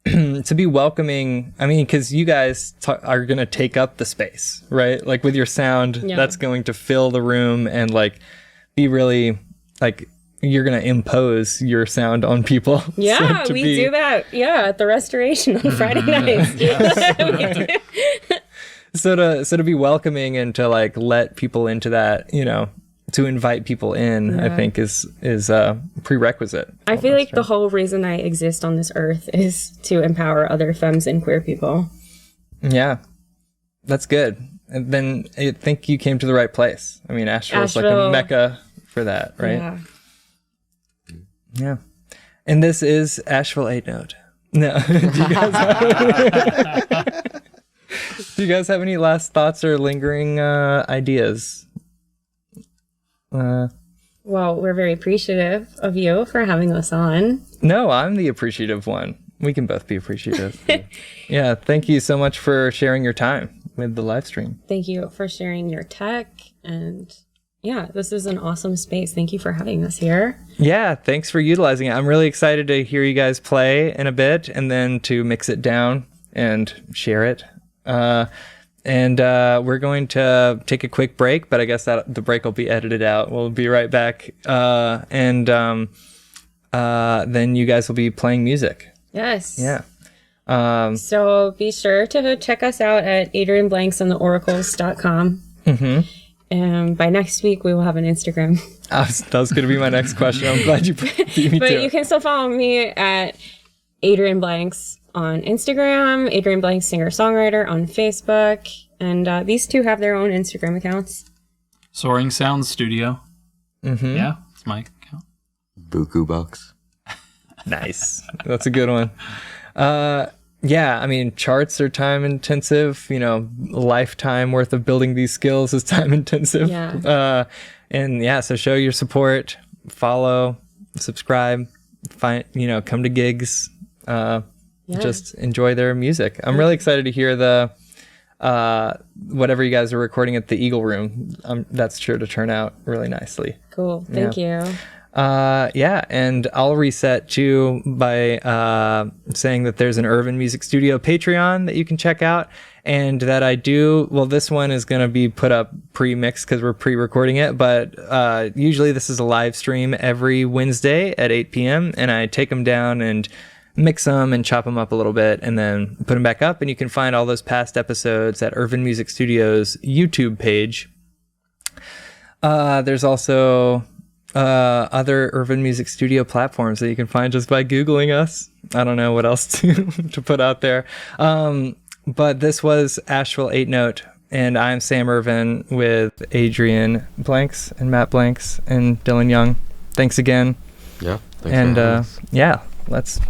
to be welcoming, I mean, because you guys are going to take up the space, right? Like with your sound, that's going to fill the room and like be really like you're going to impose your sound on people. Yeah, we do that. Yeah, at the Restoration on Friday nights. So to be welcoming and to like let people into that, you know, to invite people in, I think is a prerequisite. I feel like the whole reason I exist on this earth is to empower other femmes and queer people. Yeah, that's good. And then I think you came to the right place. I mean, Asheville's like a mecca for that, right? Yeah. And this is Asheville 8 Note. No. Do you guys have any last thoughts or lingering ideas? Well, we're very appreciative of you for having us on. No, I'm the appreciative one. We can both be appreciative. Yeah, thank you so much for sharing your time with the live stream. Thank you for sharing your tech. And yeah, this is an awesome space. Thank you for having us here. Yeah, thanks for utilizing it. I'm really excited to hear you guys play in a bit and then to mix it down and share it. And we're going to take a quick break, but I guess that the break will be edited out. We'll be right back. And then you guys will be playing music. Yes. Yeah. So be sure to check us out at adrianblanksandtheoracles.com. And by next week, we will have an Instagram. That was going to be my next question. I'm glad you beat me to it. But you can still follow me at Adrianne Blanks on Instagram, Adrianne Blanks singer-songwriter on Facebook, and these two have their own Instagram accounts. Soaring Sound Studio. Yeah, it's my account. Buku Box. Nice. That's a good one. Yeah, I mean, charts are time intensive. You know, a lifetime worth of building these skills is time intensive. Yeah. And yeah, so show your support, follow, subscribe, come to gigs. Just enjoy their music. I'm really excited to hear the whatever you guys are recording at the Eagle Room. That's sure to turn out really nicely. Cool. Thank you. And I'll reset too by saying that there's an Irvin Music Studio Patreon that you can check out, and that this one is going to be put up pre-mixed because we're pre-recording it, but usually this is a live stream every Wednesday at 8 p.m. and I take them down and mix them and chop them up a little bit and then put them back up, and you can find all those past episodes at Irvin Music Studio's YouTube page. There's also other Irvin Music Studio platforms that you can find just by Googling us. I don't know what else to put out there. But this was Asheville 8 Note, and I'm Sam Irvin with Adrianne Blanks and Matt Blanks and Dylan Young. Thanks again. Yeah. And let's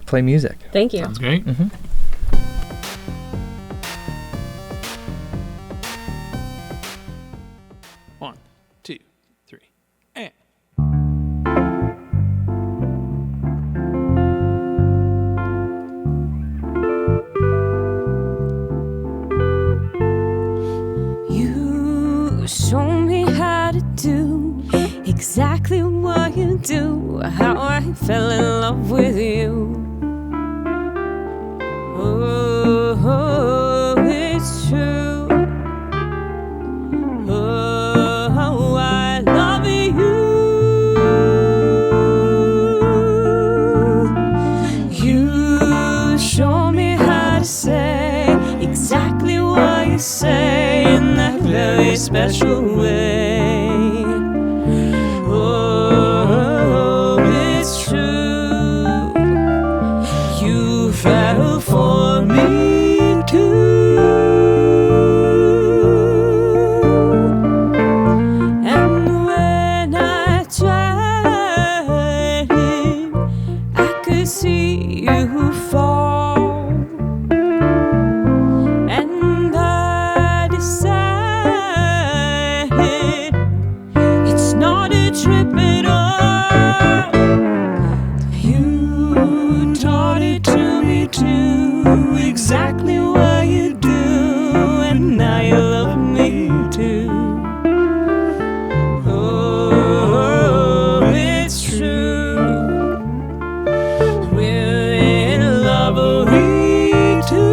play music. Thank you. Sounds great. One, two, three, and. You show me how to do exactly what you do, how I fell in love with you. Oh, it's true. Oh, I love you. You show me how to say exactly what you say in that very special way. Oh, it's true. You fell for me too. And when I tried it, I could see you fall. And I decided it's not a trip at all. You taught it to me too, exactly what you do, and now you love me too. Oh, it's true. We're in love, we two.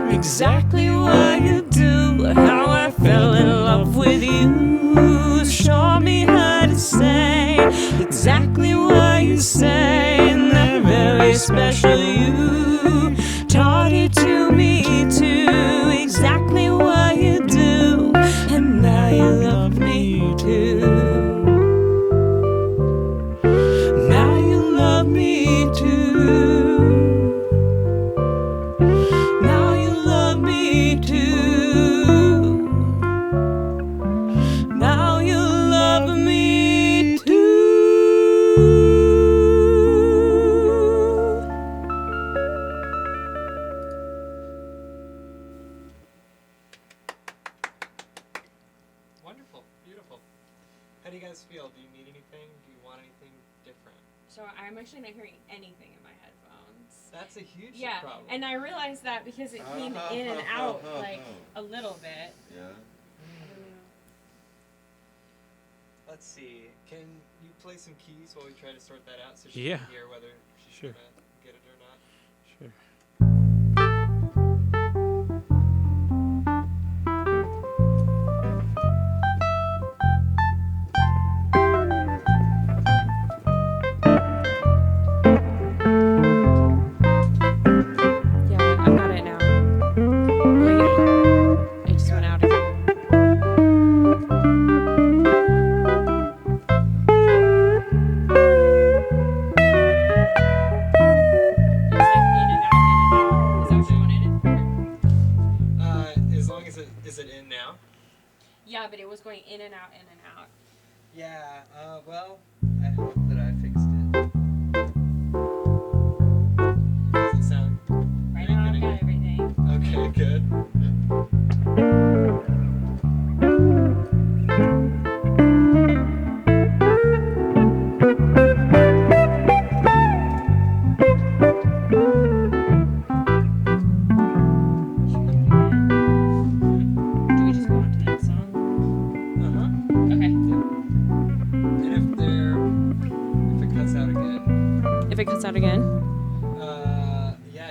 Exactly what you do, how I fell in love with you. Show me how to say exactly what you say in that very special you. Taught it to me too, exactly what you do, and now you love me too. Now you love me too. Now you love me too. Now you love me too. Wonderful, beautiful. How do you guys feel? Do you need anything? Do you want anything different? So I'm actually not hearing anything in my headphones. That's a huge Yeah, problem. and I realized that because it came in and out like a little bit. Yeah. Let's see. Can you play some keys while we try to sort that out so she Yeah. can hear whether she's Sure. gonna get it or not? Sure. Yeah, I've got it now. Wait, it just went out again. It's like in and out, in and out. Is that what you wanted? As long as is it in now? Yeah, but it was going in and out, in and out. Yeah, well, I hope that I fixed it. Does it sound Right pretty now I've good? got everything. Okay, good.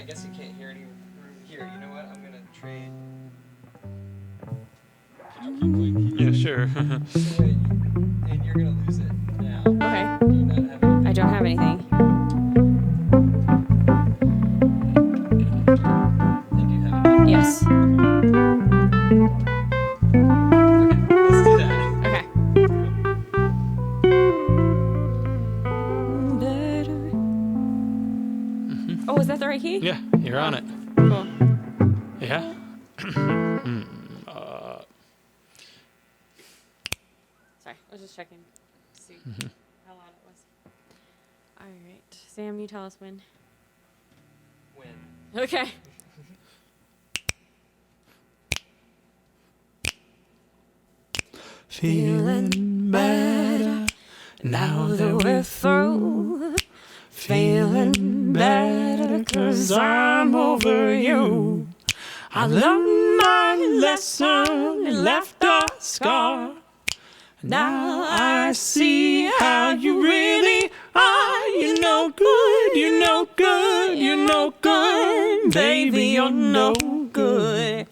guess you can't hear any room here. You know what? I'm gonna trade. Can you keep playing keys? Yeah, sure. And you're gonna lose it now. Okay. Do you not have anything? I don't have anything. And do you have anything? Yes. Okay, let's do that. Okay. Oh, is that the right key? Yeah, you're on it. Cool. Yeah. Sorry, I was just checking to see how loud it was. All right. Sam, you tell us when. When? Okay. Feeling better now that we're through. Feeling better 'cause I'm over you. I learned my lesson, it left a scar. Now I see how you really are. You're no good, you're no good, you're no good. Baby, you're no good.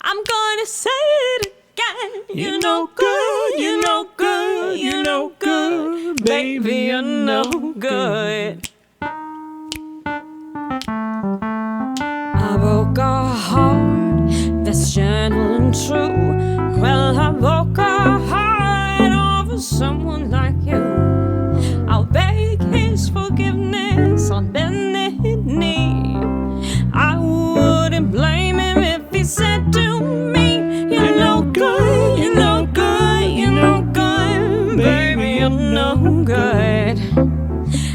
I'm gonna say it again. You're no good, you're no good, you're no good. Baby, you're no good. I broke a heart that's gentle and true. Well, I broke a heart over someone like you. I'll beg his forgiveness on bended knee. I wouldn't blame him if he said to me, you're no good, you're no good, you're no good. Baby, you're no good.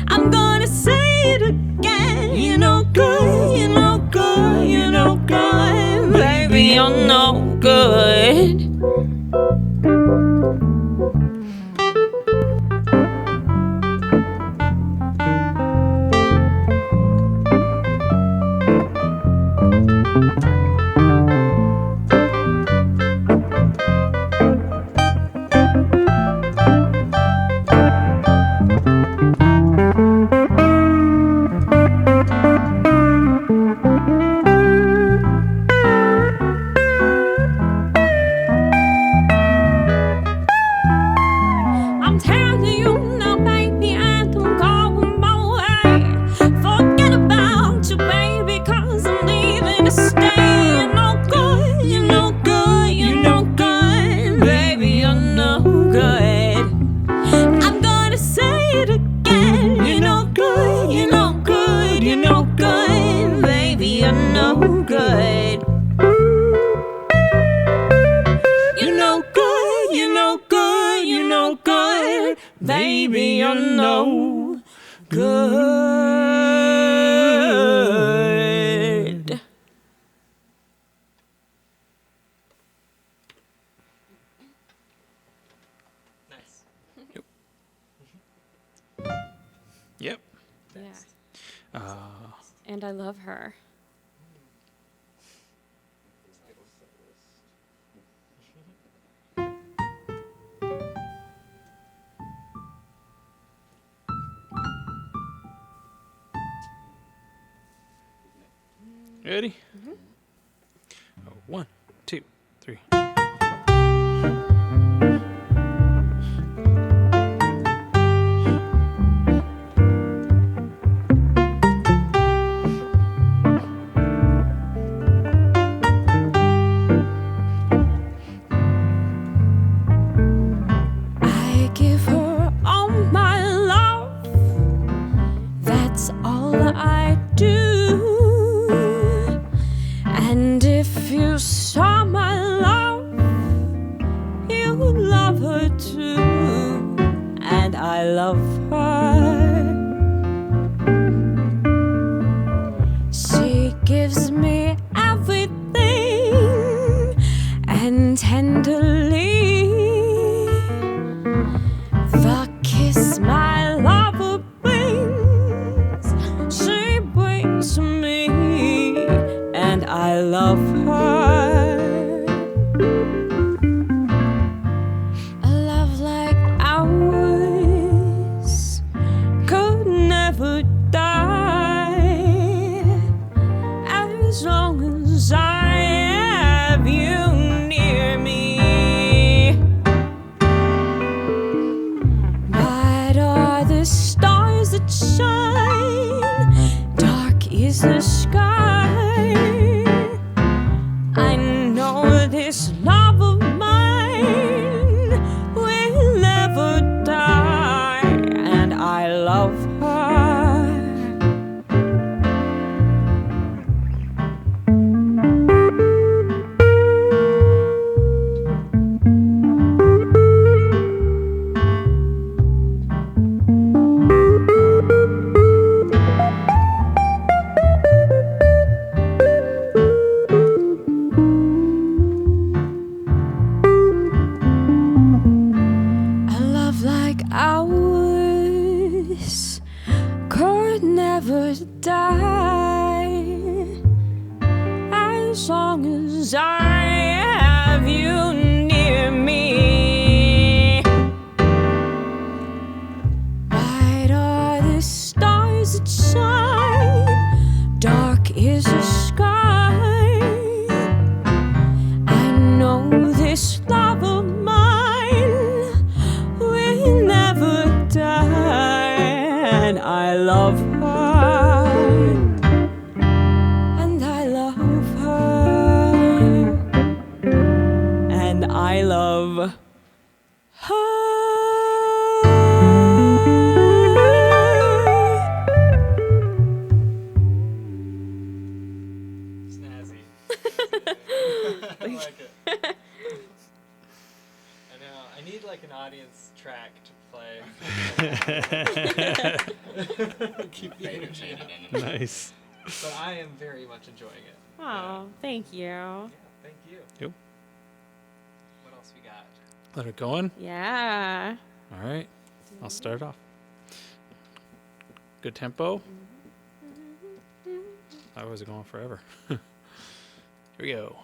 I'm gonna say it again. You're no good, you're no good, you're no good. Baby, you're no good. I'm telling you now, baby, I don't go my way. Forget about you, baby, 'cause I'm leaving to stay. You're no good, you're no good, you're no good. Baby, you're no good. I'm gonna say it again. You're no good, you're no good, you're no good. Baby, you're no good. You're no good, you're no good, you're no good. Baby, you're no good. Nice. Yep. Yeah. And I love her. Ready? Oh, 1, 2, 3. I give her all my love. That's all I do. And if you saw my love, you would love her too. And I love her. She gives me everything, and tenderly the kiss my lover brings, she brings to me, and I love her. A love like ours could never die. is the sky. I know this love of mine will never die, and I love her. A love like ours could never die as long as I have you near me. Bright are the stars that shine, dark is the sky. I know this love of mine will never die, and I love her, and I love her, and I love Snazzy. I like it. I know. I need like an audience track to play. Keep the energy up. Nice. But I am very much enjoying it. Oh, thank you. Yeah, thank you. Yep. What else we got? Let it go on. Yeah. All right. I'll start off. Good tempo. I was going forever. Here we go.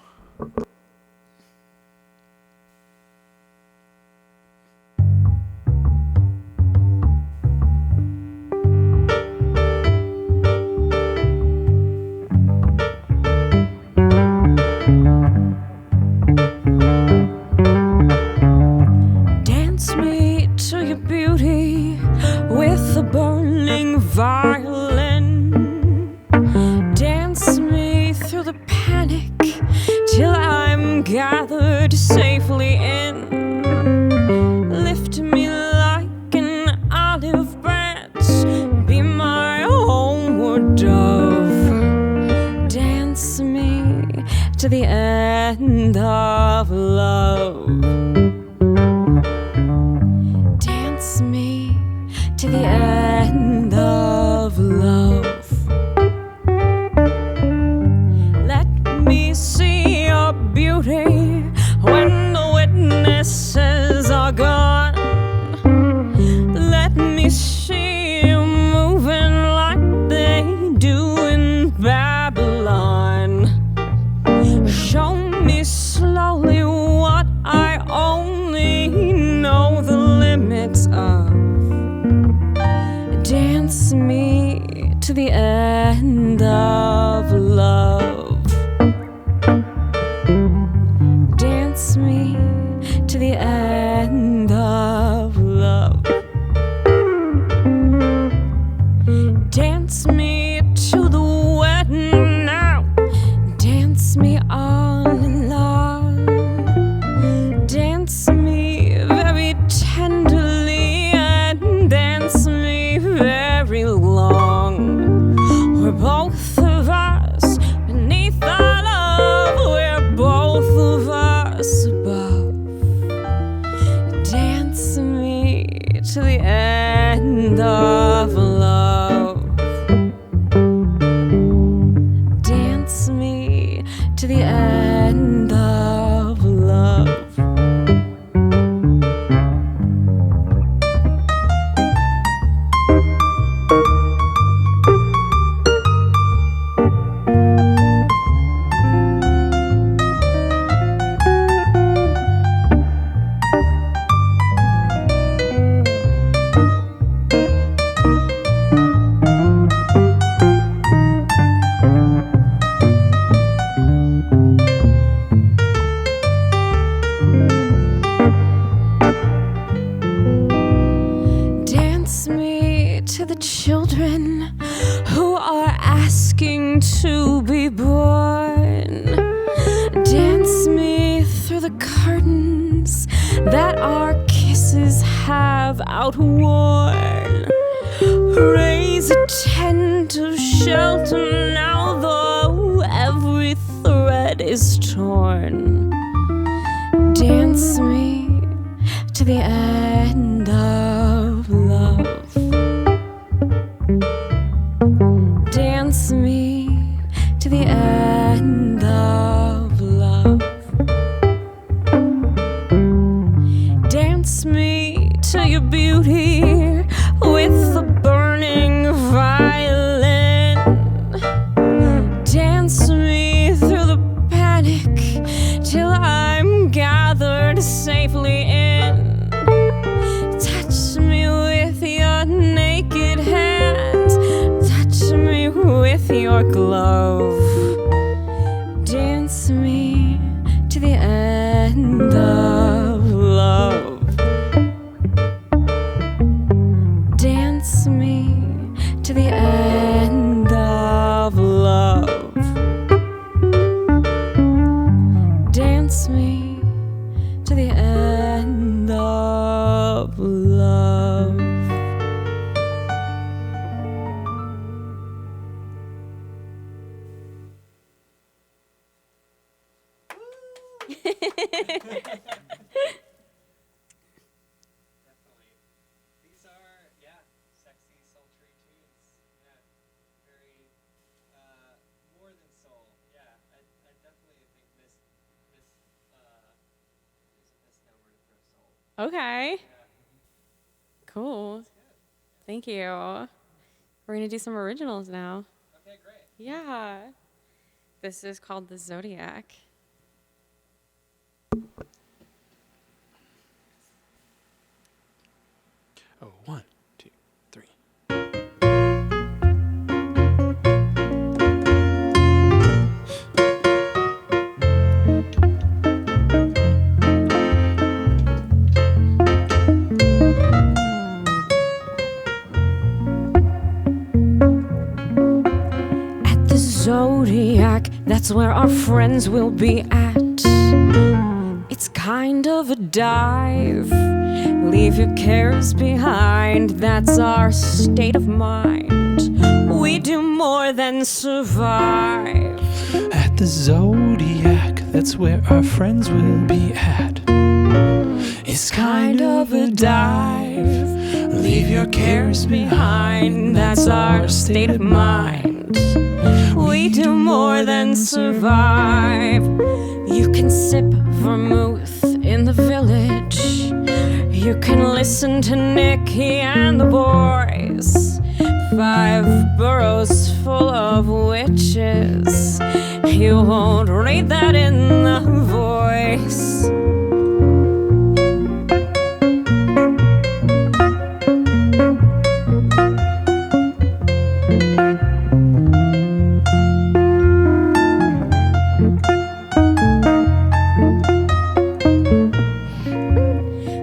Dance me to your beauty with a burning violin. Dance me through the panic till I'm gathered safely in. Lift me like an olive branch, be my homeward dove. Dance me to the end of love. Dance me to the end of love. Let me see your beauty when the witnesses are gone. Let me see you moving like they do in Babylon. Show me slowly what I only know the limits of. Dance me to the end of love. Dance me to the end of love. Dance me to the wedding now. Dance me all in love. Dance me very tenderly and dance me very long. We're both of us beneath our love. We're both of us above. Dance me to the end of love. Dance me to the end of love. asking to be born. Dance me through the curtains that our kisses have outworn. Raise a tent of shelter now, though every thread is torn. Dance me to the end of love. Dance me to the end of love. Dance me to your beauty with the burning violin. Dance me through the panic till I'm gathered safely in. Touch me with your naked hands. Touch me with your glove. Dance me to the end of love. Dance me to the end of love. Dance me to the end of love. Definitely. These are, sexy, sultry tunes. Yeah, very, more than soul. Yeah, I definitely think this is a misnomer to throw soul. Okay. Cool. Thank you. We're going to do some originals now. Okay, great. Yeah. This is called The Zodiac. Oh, 1, 2, 3. At the Zodiac, that's where our friends will be at. It's kind of a dive. Leave your cares behind, that's our state of mind. We do more than survive. At the Zodiac, that's where our friends will be at. It's kind of a dive. Leave your cares behind, that's our state of mind. We do more than survive. You can sip vermouth in the village. You can listen to Nicky and the boys. 5 boroughs full of witches. You won't read that in the Voice.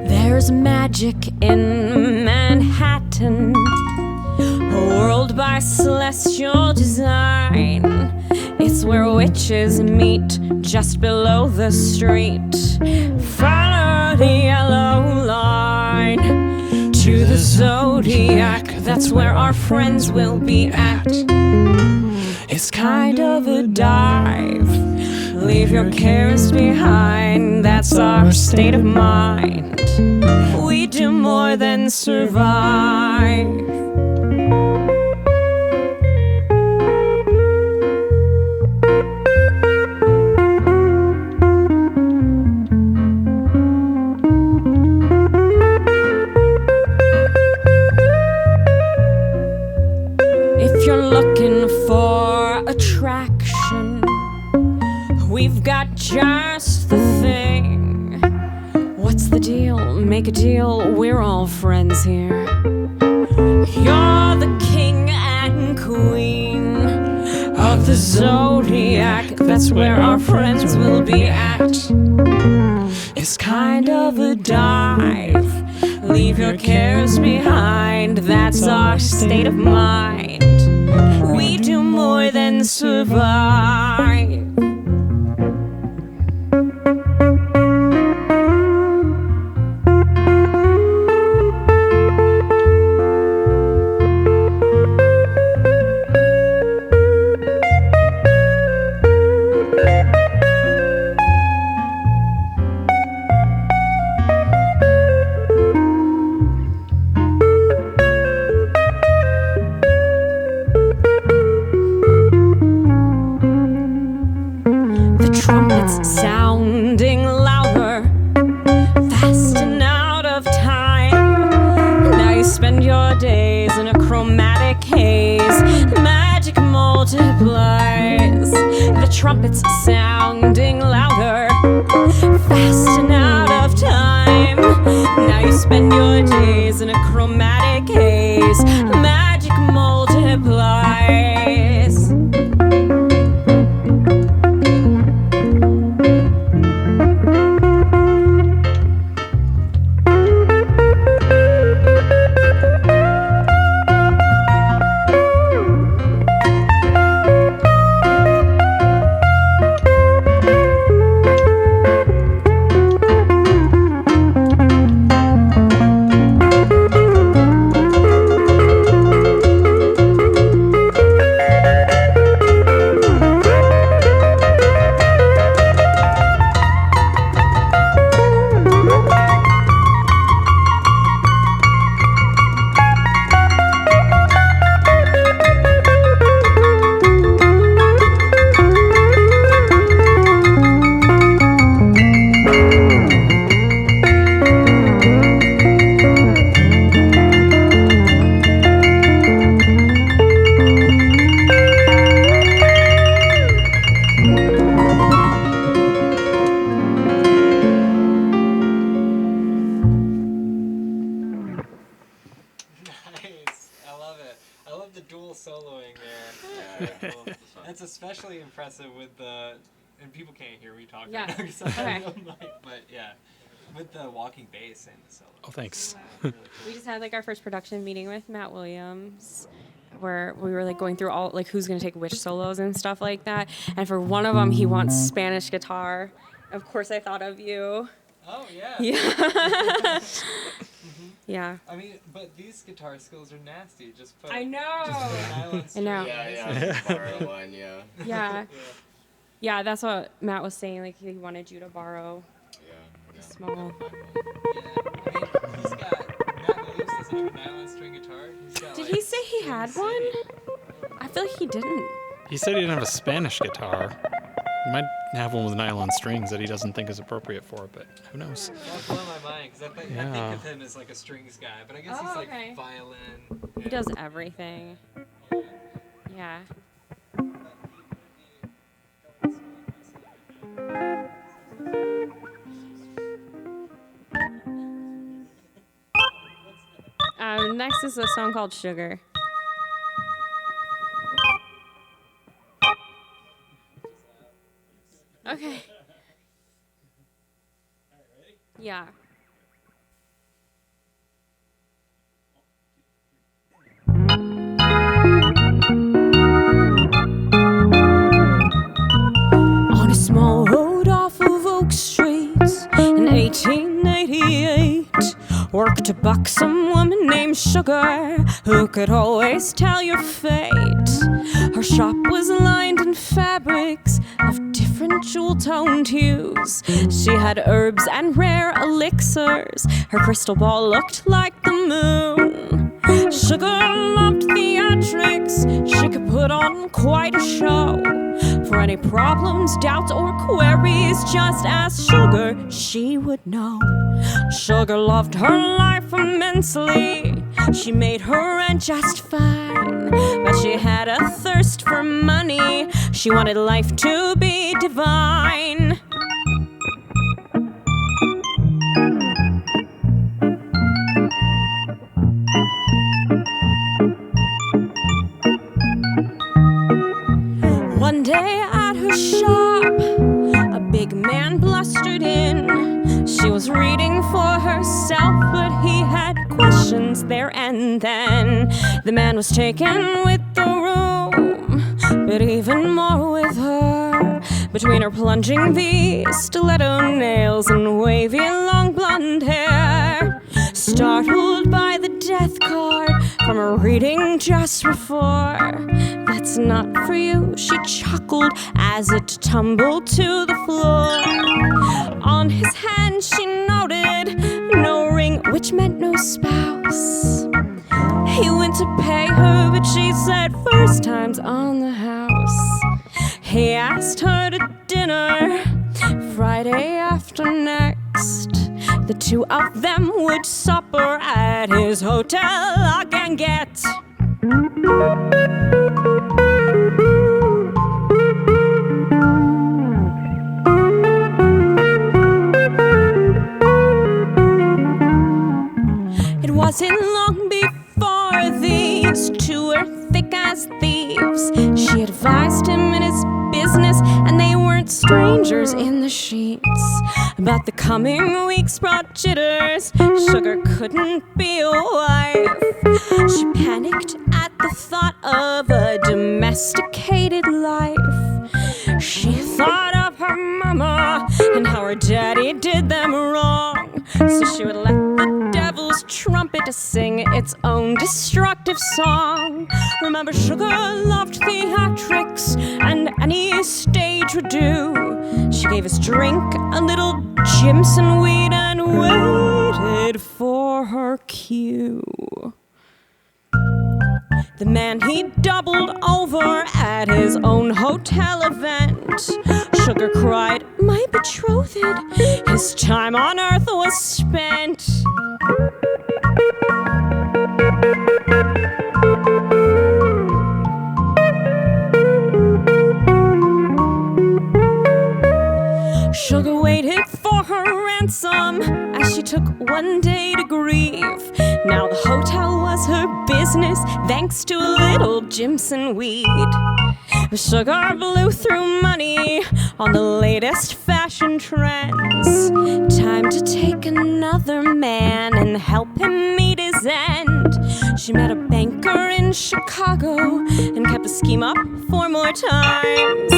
There's magic in Manhattan, a world by celestial design. It's where witches meet just below the street. Follow the yellow line to the Zodiac, that's where our friends will be at. It's kind of a dive. Leave your cares behind, that's our state of mind. We do more than survive. If you're looking for attraction, we've got just the thing. What's the deal? Make a deal, we're all friends here. You're the king and queen of the Zodiac, that's where our friends will be at. It's kind of a dive. Leave your cares behind, that's our state of mind. We do more than survive. Trumpets sounding louder, fast and out of time. Now you spend your days in a chromatic haze. Magic multiplies. The trumpets sounding louder, fast and out of time. Now you spend your days in a chromatic haze. Magic multiplies. That's especially impressive with the, and people can't hear me talking. Yeah. Right now 'cause I have no mic, but yeah, with the walking bass and the solo. Oh, thanks. We just had like our first production meeting with Matt Williams, where we were like going through all like who's gonna take which solos and stuff like that. And for one of them, he wants Spanish guitar. Of course, I thought of you. Oh yeah. Yeah. Yeah. I mean, but these guitar skills are nasty. Just put. I know. Nylon I know. Yeah. Borrow one, yeah. Yeah. Yeah, that's what Matt was saying. Like he wanted you to borrow a small. Yeah. I mean, he's got Matt Williams doesn't have a nylon string guitar. He's got, Did like, he say he had String one? City. I feel like he didn't. He said he didn't have a Spanish guitar. He might have one with nylon strings that he doesn't think is appropriate for it, but who knows? That blew my mind because I think of him as like a strings guy, but I guess he's like okay. violin. He does everything. Yeah. Next is a song called Sugar. Okay. Yeah. On a small road off of Oak Street in 1888 worked a buxom woman named Sugar who could always tell your fate. Her shop was lined in fabrics of different jewel-toned hues. She had herbs and rare elixirs. Her crystal ball looked like the moon. Sugar loved theatrics. She could put on quite a show. For any problems, doubts, or queries, just ask Sugar, she would know. Sugar loved her life immensely. She made her rent just fine. But she had a thirst for money. She wanted life to be divine. One day at her shop, a big man blustered in. She was reading for herself, but he had questions there and then. The man was taken with the room. but even more with her. Between her plunging V, stiletto nails, and wavy long blonde hair. Startled by the death card from a reading just before. That's not for you, she chuckled as it tumbled to the floor. On his hand she noted no ring, which meant no spouse. He went to pay her, but she said first time's on the house. He asked her to dinner Friday after next. The two of them would supper at his hotel, Lock and Get. It wasn't long before these two were thick as thieves. She advised him in his business, and they weren't strangers in the sheets. But the coming weeks brought jitters. Sugar couldn't be a wife. She panicked at the thought of a domesticated life. She thought of her mama and how her daddy did them wrong. So she would let the devil's trumpet to sing its own destructive song. Remember, Sugar loved theatrics and any stage would do. She gave his drink a little Jimson weed and waited for her cue. The man, he doubled over at his own hotel event. Sugar cried, my betrothed, his time on earth was spent. Sugar waited for her ransom as she took one day to grieve. Now the hotel was her business thanks to a little Jimson weed. Sugar blew through money on the latest fashion trends. Time to take another man and help him meet his end. She met a banker in Chicago and kept the scheme up 4 more times.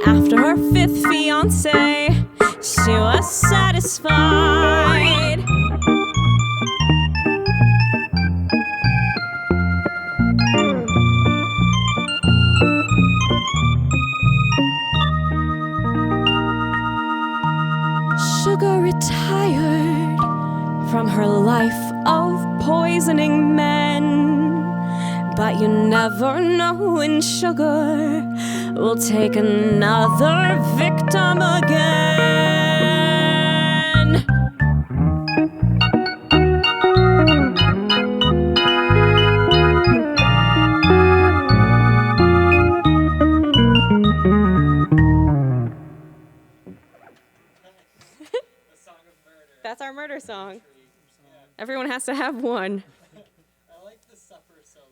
After her 5th fiancé, she was satisfied. Sugar retired from her life of poisoning men. But you never know when Sugar will take another victim again. That's our murder song. Everyone has to have one. I like the supper solo.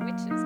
Witches.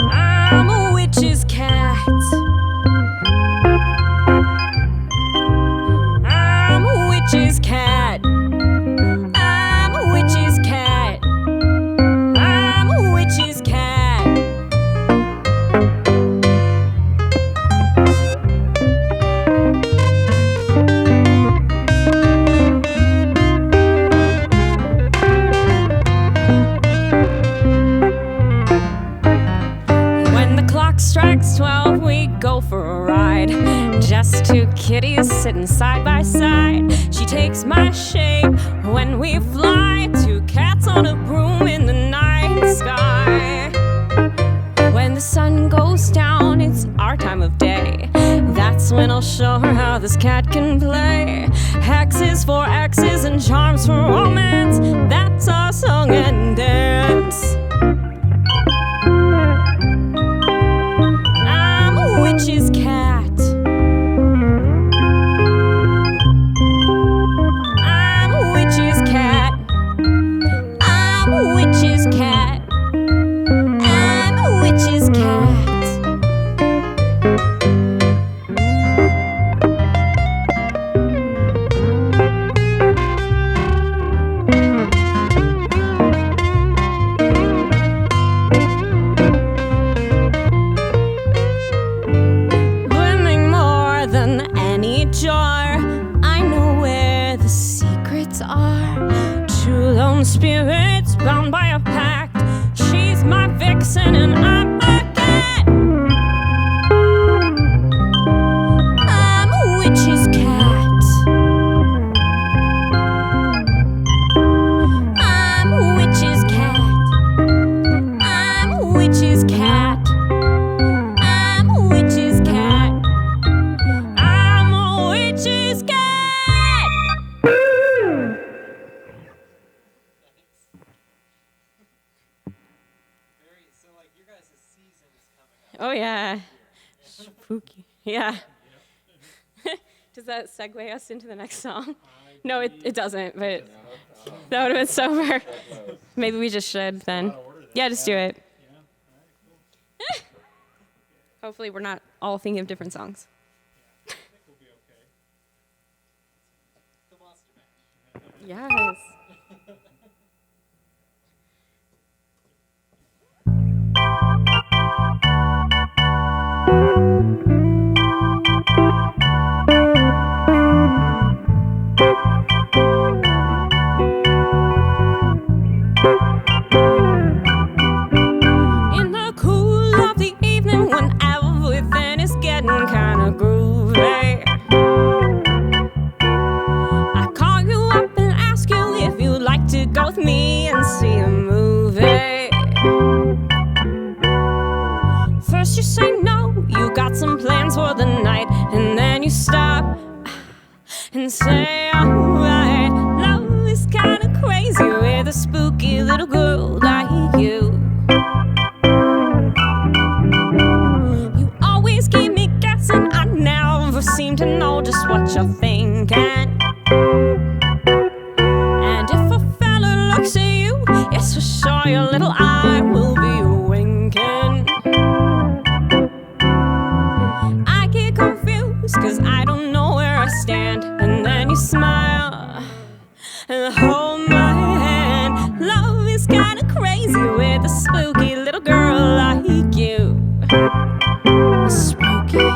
I'm a witch's cat. I'm a witch's cat. I'm a witch's cat. I'm a witch's cat. When the clock strikes 12, we go for a ride. Just two kitties sitting side by side. She takes my shape when we fly. Two cats on a broom in the night sky. When the sun goes down, it's our time of day. That's when I'll show her how this cat can play. Hexes for X's and charms for romance. That's our song and dance. I'm a witch's cat. I'm a witch's cat. I'm a witch's cat. I'm a witch's cat. Brimming more than any jar, I know where the secrets are. Two lone spirits bound by a pact. She's my vixen and I'm a cat. I'm a witch's cat. I'm a witch's cat. I'm a witch's cat. I'm a witch's cat. I'm a witch's cat. Oh yeah, spooky. Yeah. Does that segue us into the next song? No, it doesn't. But that would have been sober. Maybe we just should then. Yeah, just do it. Hopefully, we're not all thinking of different songs. Yes. In the cool of the evening, when everything is getting kinda groovy, I call you up and ask you if you'd like to go with me and see a movie. First you say no, you got some plans for the night, and then you stop and say, alright, love is kinda crazy with a spooky little girl like you. You always keep me guessing, I never seem to know just what you're thinking. And if a fella looks at you, yes for sure your little eye will be winking. I get confused cause I don't know where I stand, and then you smile and hold my hand. Love is kinda crazy with a spooky little girl like you. Spooky.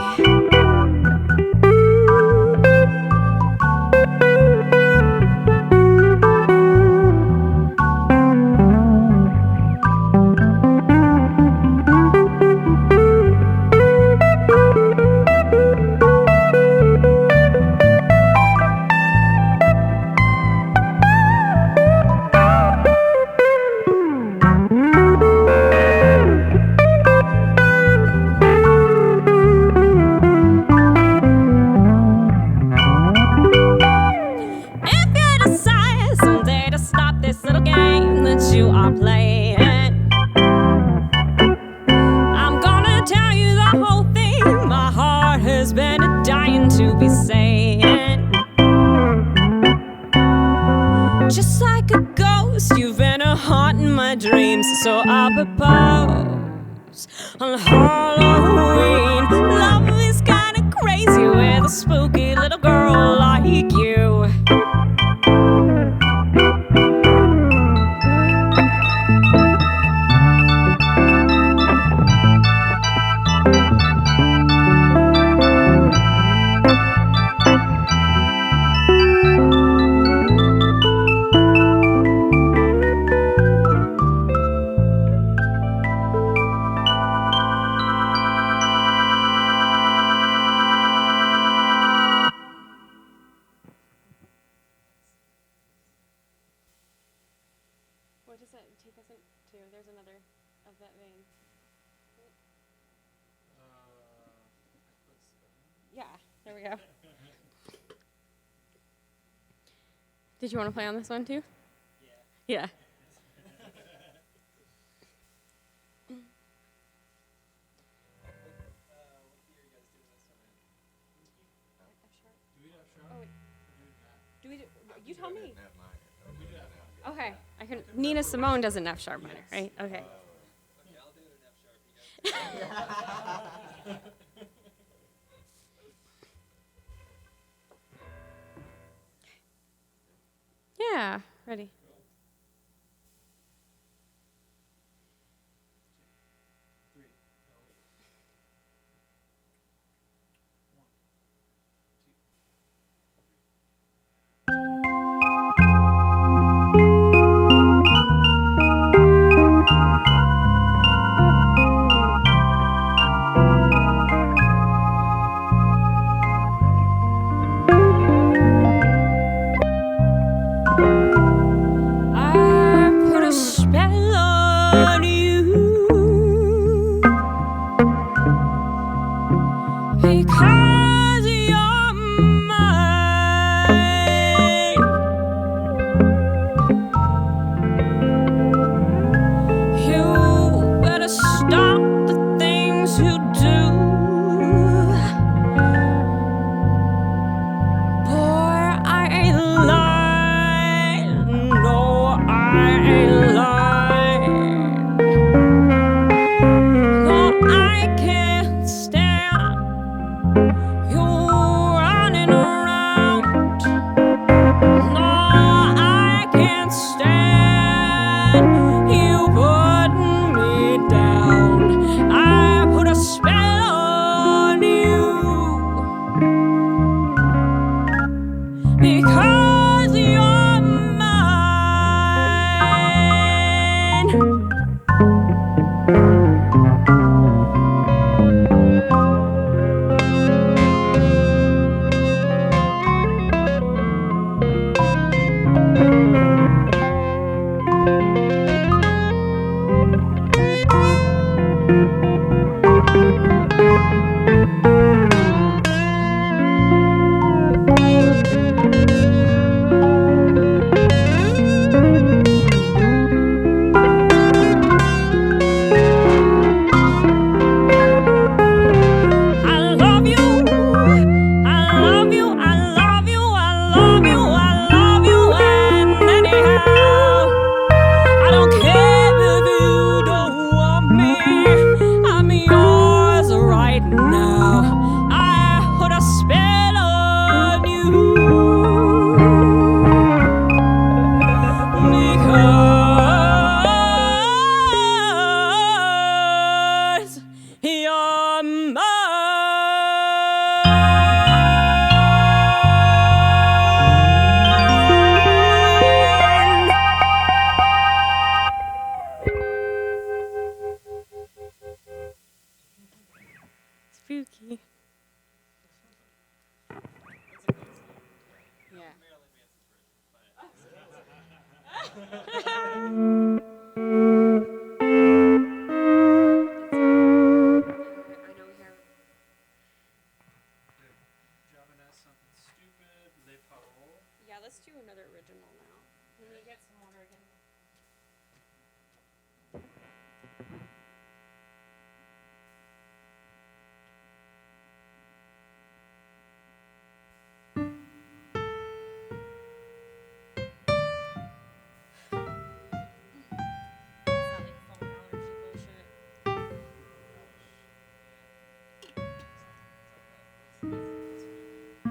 So I propose on Halloween. Love is kinda crazy with a spooky little girl like you. What does that take us into? There's another of that vein. Yeah, there we go. Did you want to play on this one too? Yeah. Do we? You tell me. Okay, I can. Nina Simone does an F sharp minor, right? Okay. Yeah, ready. I put a spell on you because you're mine. You better stop the things you do. Boy, I ain't lying. No, I ain't lying.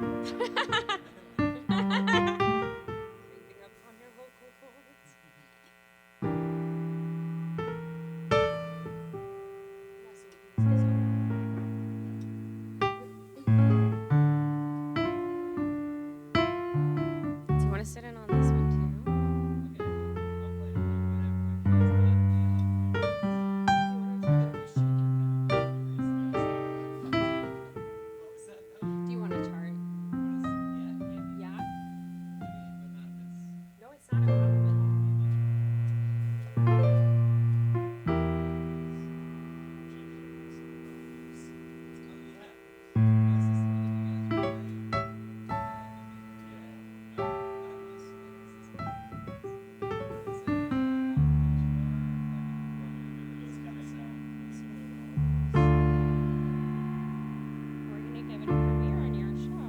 Do you want to sit in on this one too? Do you want a chart? Yeah. No, it's not a problem. We're gonna give it a premiere on your show.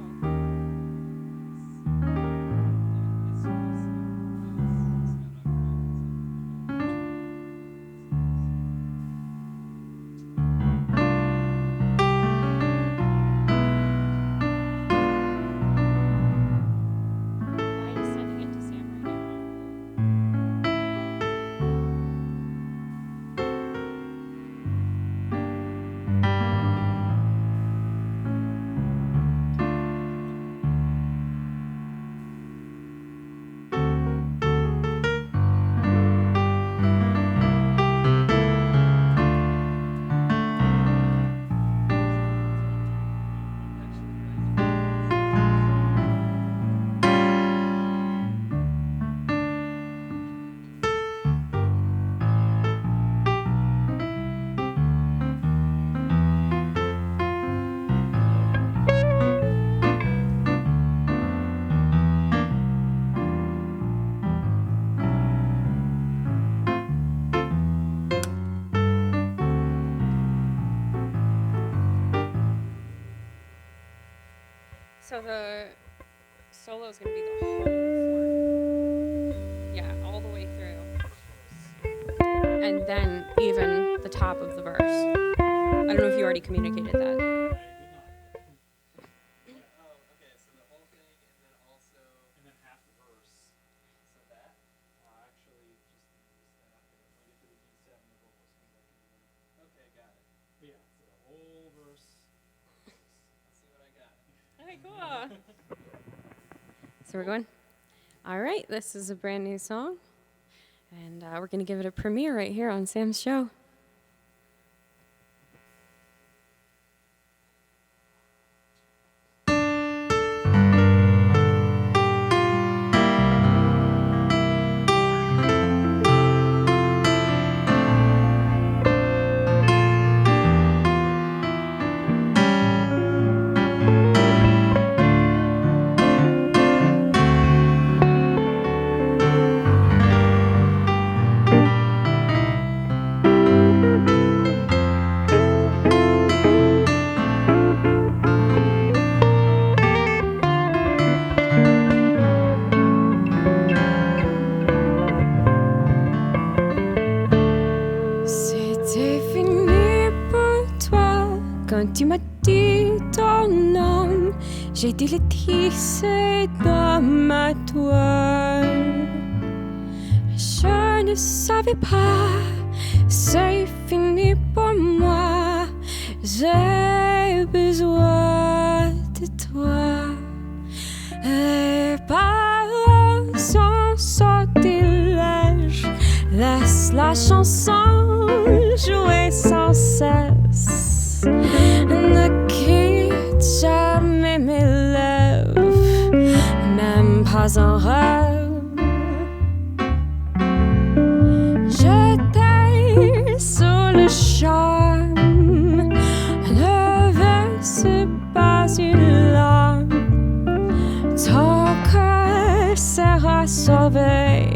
I'm just sending it to Sam right now. So the solo is going to be the whole form. Yeah, all the way through. And then even the top of the verse. I don't know if you already communicated that. Okay, cool. So we're going. All right, this is a brand new song, and we're going to give it a premiere right here on Sam's show. Tu m'as dit ton nom, j'ai dû le tisser dans ma toile. Je ne savais pas, c'est fini pour moi. J'ai besoin de toi. Les paroles sont sortilèges, laisse la chanson jouer sans cesse. Ne quitte jamais mes lèvres, même pas en rêve. J'étais sous le charme, le verre se passe une larme. Ton cœur sera sauvé.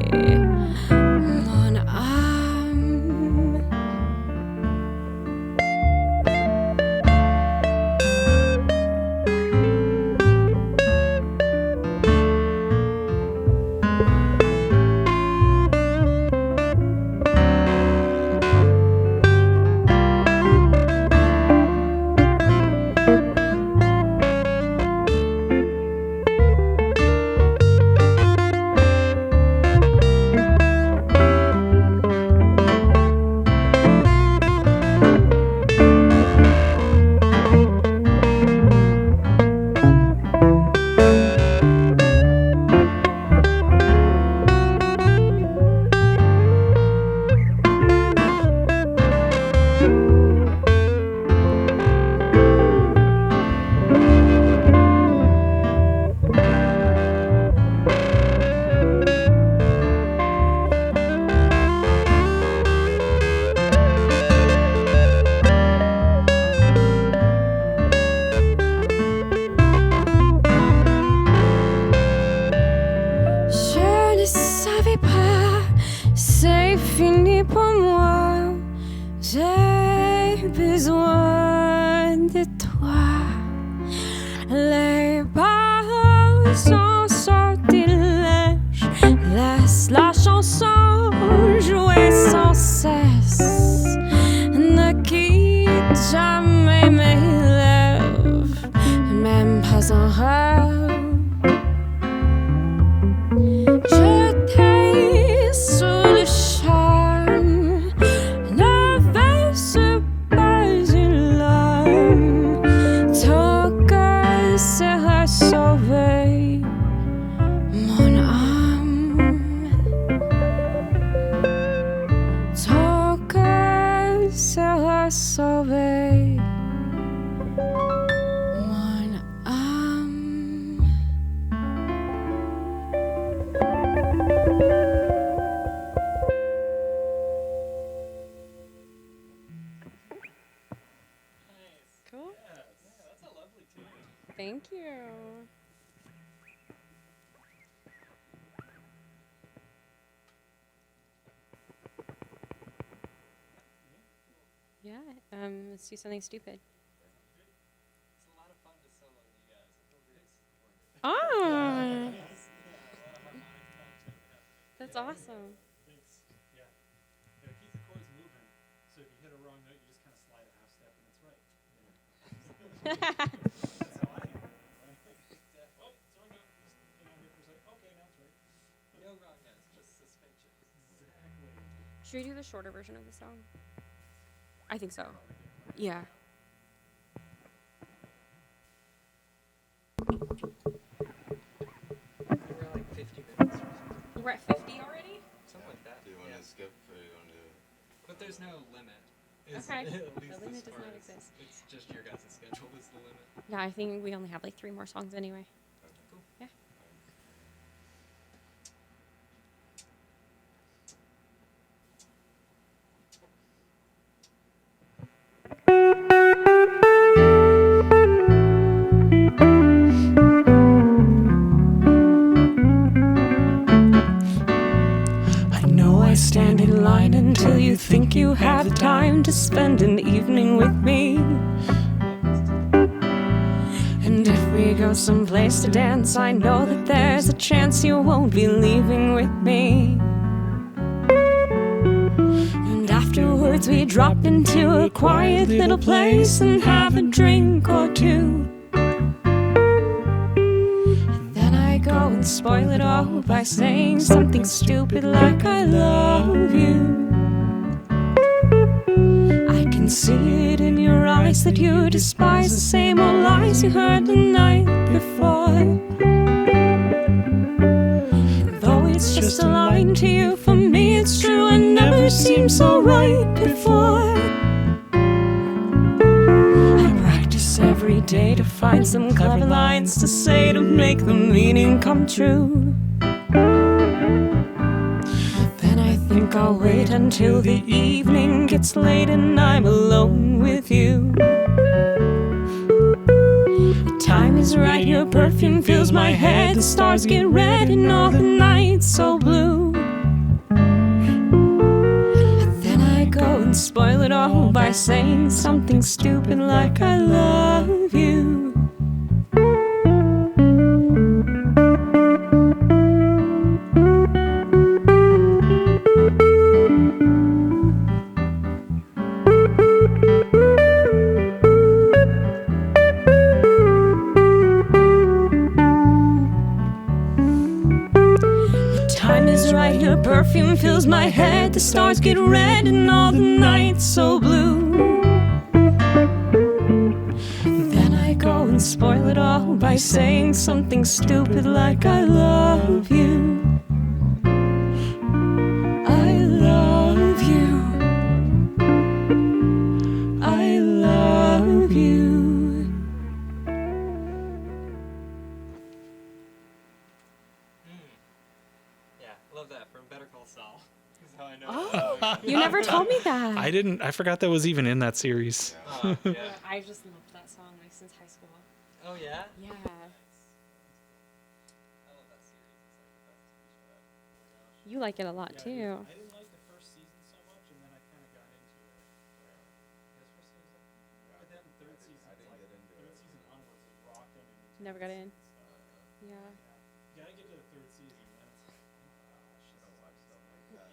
se sauver. One Cool. That's a lovely tune. Thank you. Yeah, let's do something stupid. It's a lot of fun to solo you guys. I feel very Oh, that's awesome. Thanks. Yeah. Yeah, keep the chords moving. So if you hit a wrong note, you just kind of slide a half step and it's right. That's how I handle it. Right? Oh, it's wrong note. Just hang on here for a second. Okay, now it's right. No wrong notes, just suspension. Exactly. Should we do the shorter version of the song? I think so. Yeah. We're like 50 minutes or something. We're at 50 already? Something like that. Do you want to skip or do you want to? But there's no limit. Okay. At The least limit as does far not as- exist. It's just your guys' schedule is the limit. Yeah, I think we only have like 3 more songs anyway. Cool. Yeah. I know I stand in line until you think you have time to spend an evening with me. And if we go someplace to dance, I know that there's a chance you won't be leaving with me. And afterwards we drop into a quiet little place and have a drink or two. Then I go and spoil it all by saying something stupid like I love you. I can see it in your eyes that you despise the same old lies you heard the night before. And though it's just a line to you, for me it's true, I never seemed so right before. I practice every day to find some clever lines to say to make the meaning come true. Then I think I'll wait until the evening gets late and I'm alone with you. The time is right, your perfume fills my head, the stars get red and all the nights so blue. But then I go and spoil it all by saying something stupid like I love you. Time is right, your perfume fills my head, the stars get red and all the nights so blue. Then I go and spoil it all by saying something stupid like I love you. I love you. I love you. Yeah, love that. From Better Call Saul. Is how I know. Oh, you never told me that. I forgot that was even in that series. Yeah. I just loved that song like since high school. Oh yeah. Yeah. I love that series. It's like the best TV show ever. Oh my gosh. You like it a lot too. I didn't like the first season so much, and then I kind of got into it. This first season, but then third season, third season onwards is rocking. And Never got in. Yeah. You gotta get to the third season, then it's like, oh gosh, I don't watch stuff like that.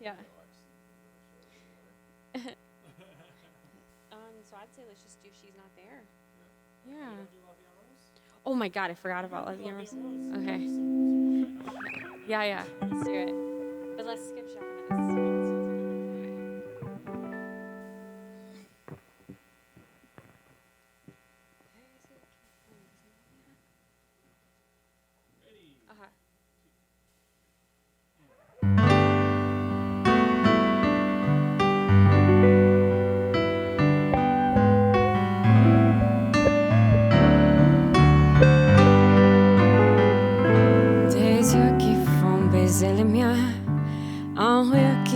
Yeah. So I'd say let's just do She's Not There. Yeah. Oh my God, I forgot about La Vie en Rose. Okay. Yeah, yeah. Let's do it. But let's skip Jammin. Uh-huh.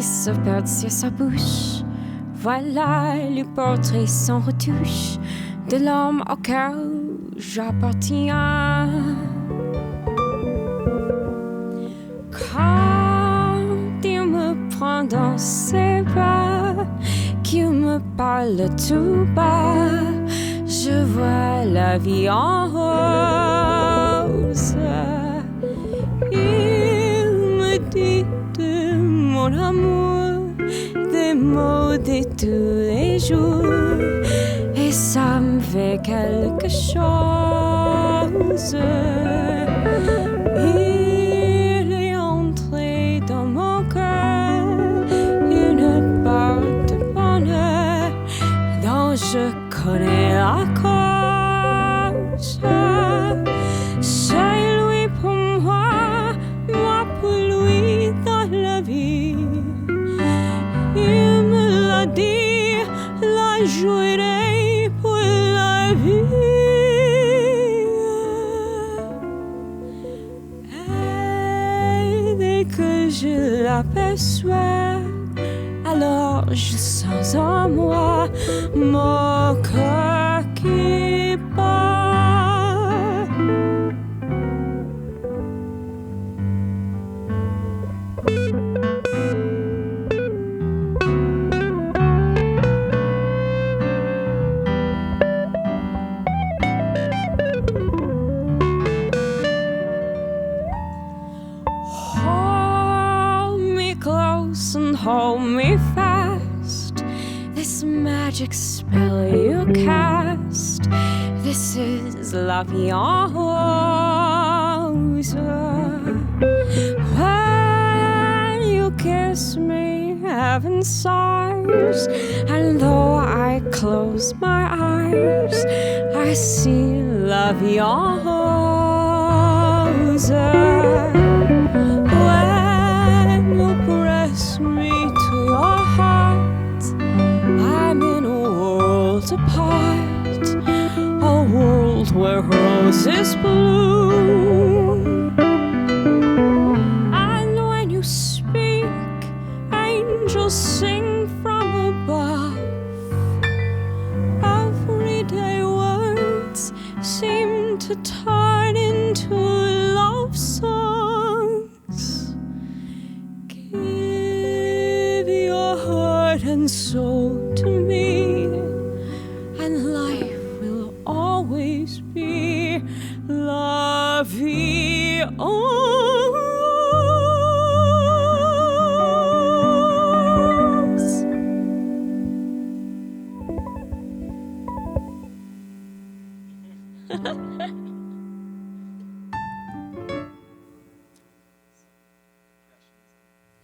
se perdre sur sa bouche. Voilà le portrait sans retouche de l'homme auquel j'appartiens. Quand il me prend dans ses bras, qu'il me parle tout bas, je vois la vie en rose. Il me dit de mon amour, des mots de tous les jours, et ça me fait quelque chose. Il est entré dans mon cœur une part de bonheur dont je connais la cause. C'est lui pour moi pour lui dans la vie. Il me l'a dit, la journée pour la vie. Et dès que je l'aperçois, alors je sens en moi mon cœur qui bat. Hold me close and hold me fast. This magic spell you cast, this is la vie en rose. When you kiss me, heaven sighs, and though I close my eyes, I see la vie en rose. When you press me to your heart, I'm in a world apart, a world where roses bloom. And when you speak, angels sing from above. Everyday words seem to turn into love songs. Give your heart and soul to me, and life will always be la vie en rose.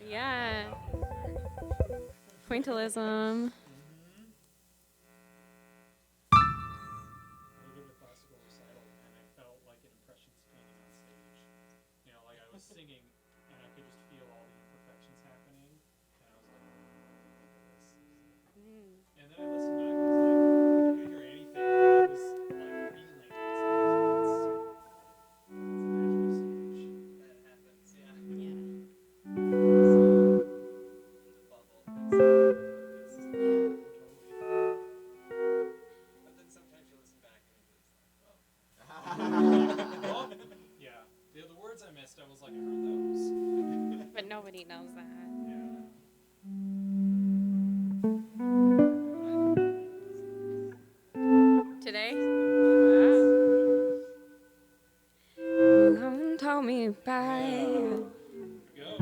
Yeah. Pointillism. Classical recital, and I felt like an impressions painting on stage. You know, like I was singing, and I could just feel all the imperfections happening, and I was like, and then I listened back, and I was like, I couldn't hear anything. I was like feeling it. It's natural stage. That happens, yeah. Yeah, the words I missed, I was like, I heard those. But nobody knows that. Yeah. Today? Don't tell me about Go.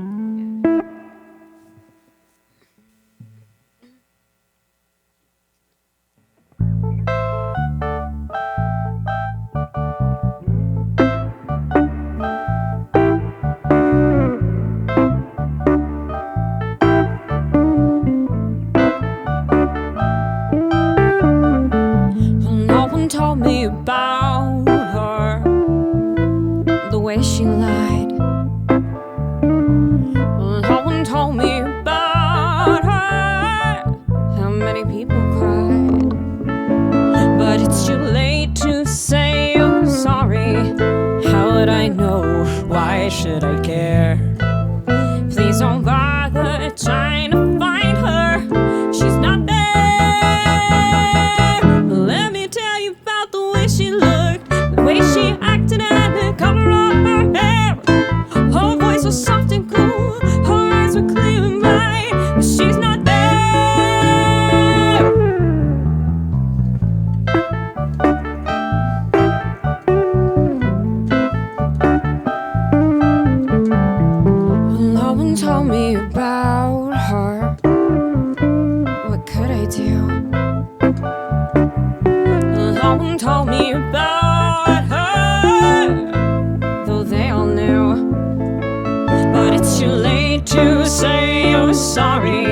sorry.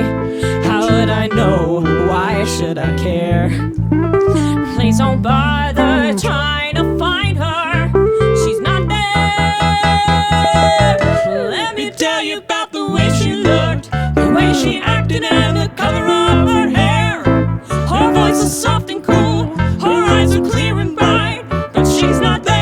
How would I know? Why should I care? Please don't bother trying to find her. She's not there. Let me tell you about the way she looked, the way she acted, and the color of her hair. Her voice is soft and cool, her eyes are clear and bright, but she's not there.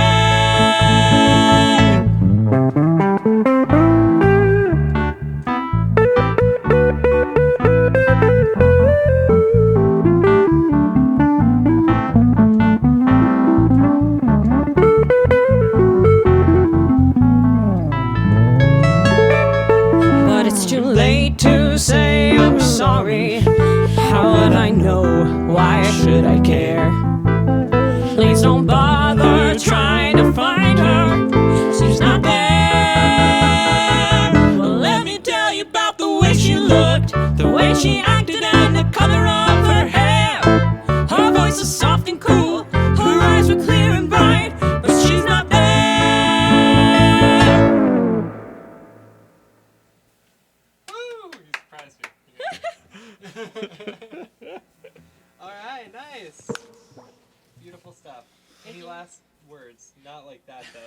But it's too late to say I'm sorry. How would I know? Why should I care? Please don't bother trying to find her. She's not there. Well, let me tell you about the way she looked, the way she acted, and the color of her hair. Her voice is soft and cool, her eyes were clear and bright, but she's not there. Woo! You surprised me. All right, nice. Beautiful stuff. Any last words? Not like that, though.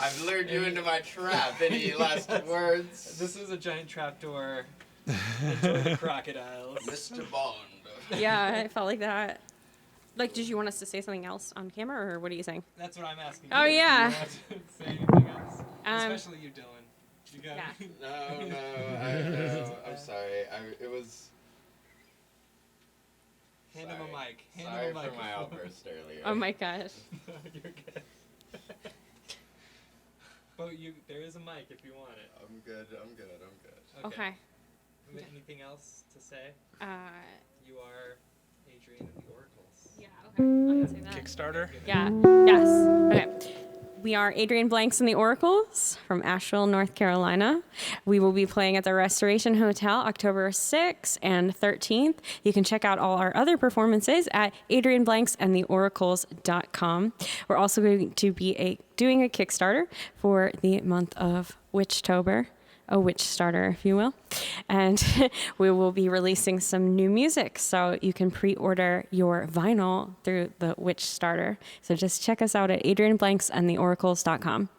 I've lured you into my trap. Any last words? This is a giant trapdoor. Enjoy the crocodiles. Mr. Bond. Yeah, I felt like that. Like, did you want us to say something else on camera, or what are you saying? That's what I'm asking. Oh, you. yeah. Do you want to say anything else? Especially you, Dylan. You got Yeah. No, I'm sorry. It was. Hand him a mic. Hand Sorry him a mic. for my outburst earlier. Oh my gosh. No, you're good. But there is a mic if you want it. I'm good. Okay. Anything else to say? You are Adrianne of the Oracles. Yeah, okay. I can say that. Kickstarter? Yeah. Yes. Okay. We are Adrianne Blanks and the Oracles from Asheville, North Carolina. We will be playing at the Restoration Hotel October 6th and 13th. You can check out all our other performances at adrianneblanksandtheoracles.com. We're also going to be doing a Kickstarter for the month of Witchtober. A witch starter, if you will. And we will be releasing some new music, so you can pre-order your vinyl through the Witch Starter. So just check us out at adrianneblanksandtheoracles.com.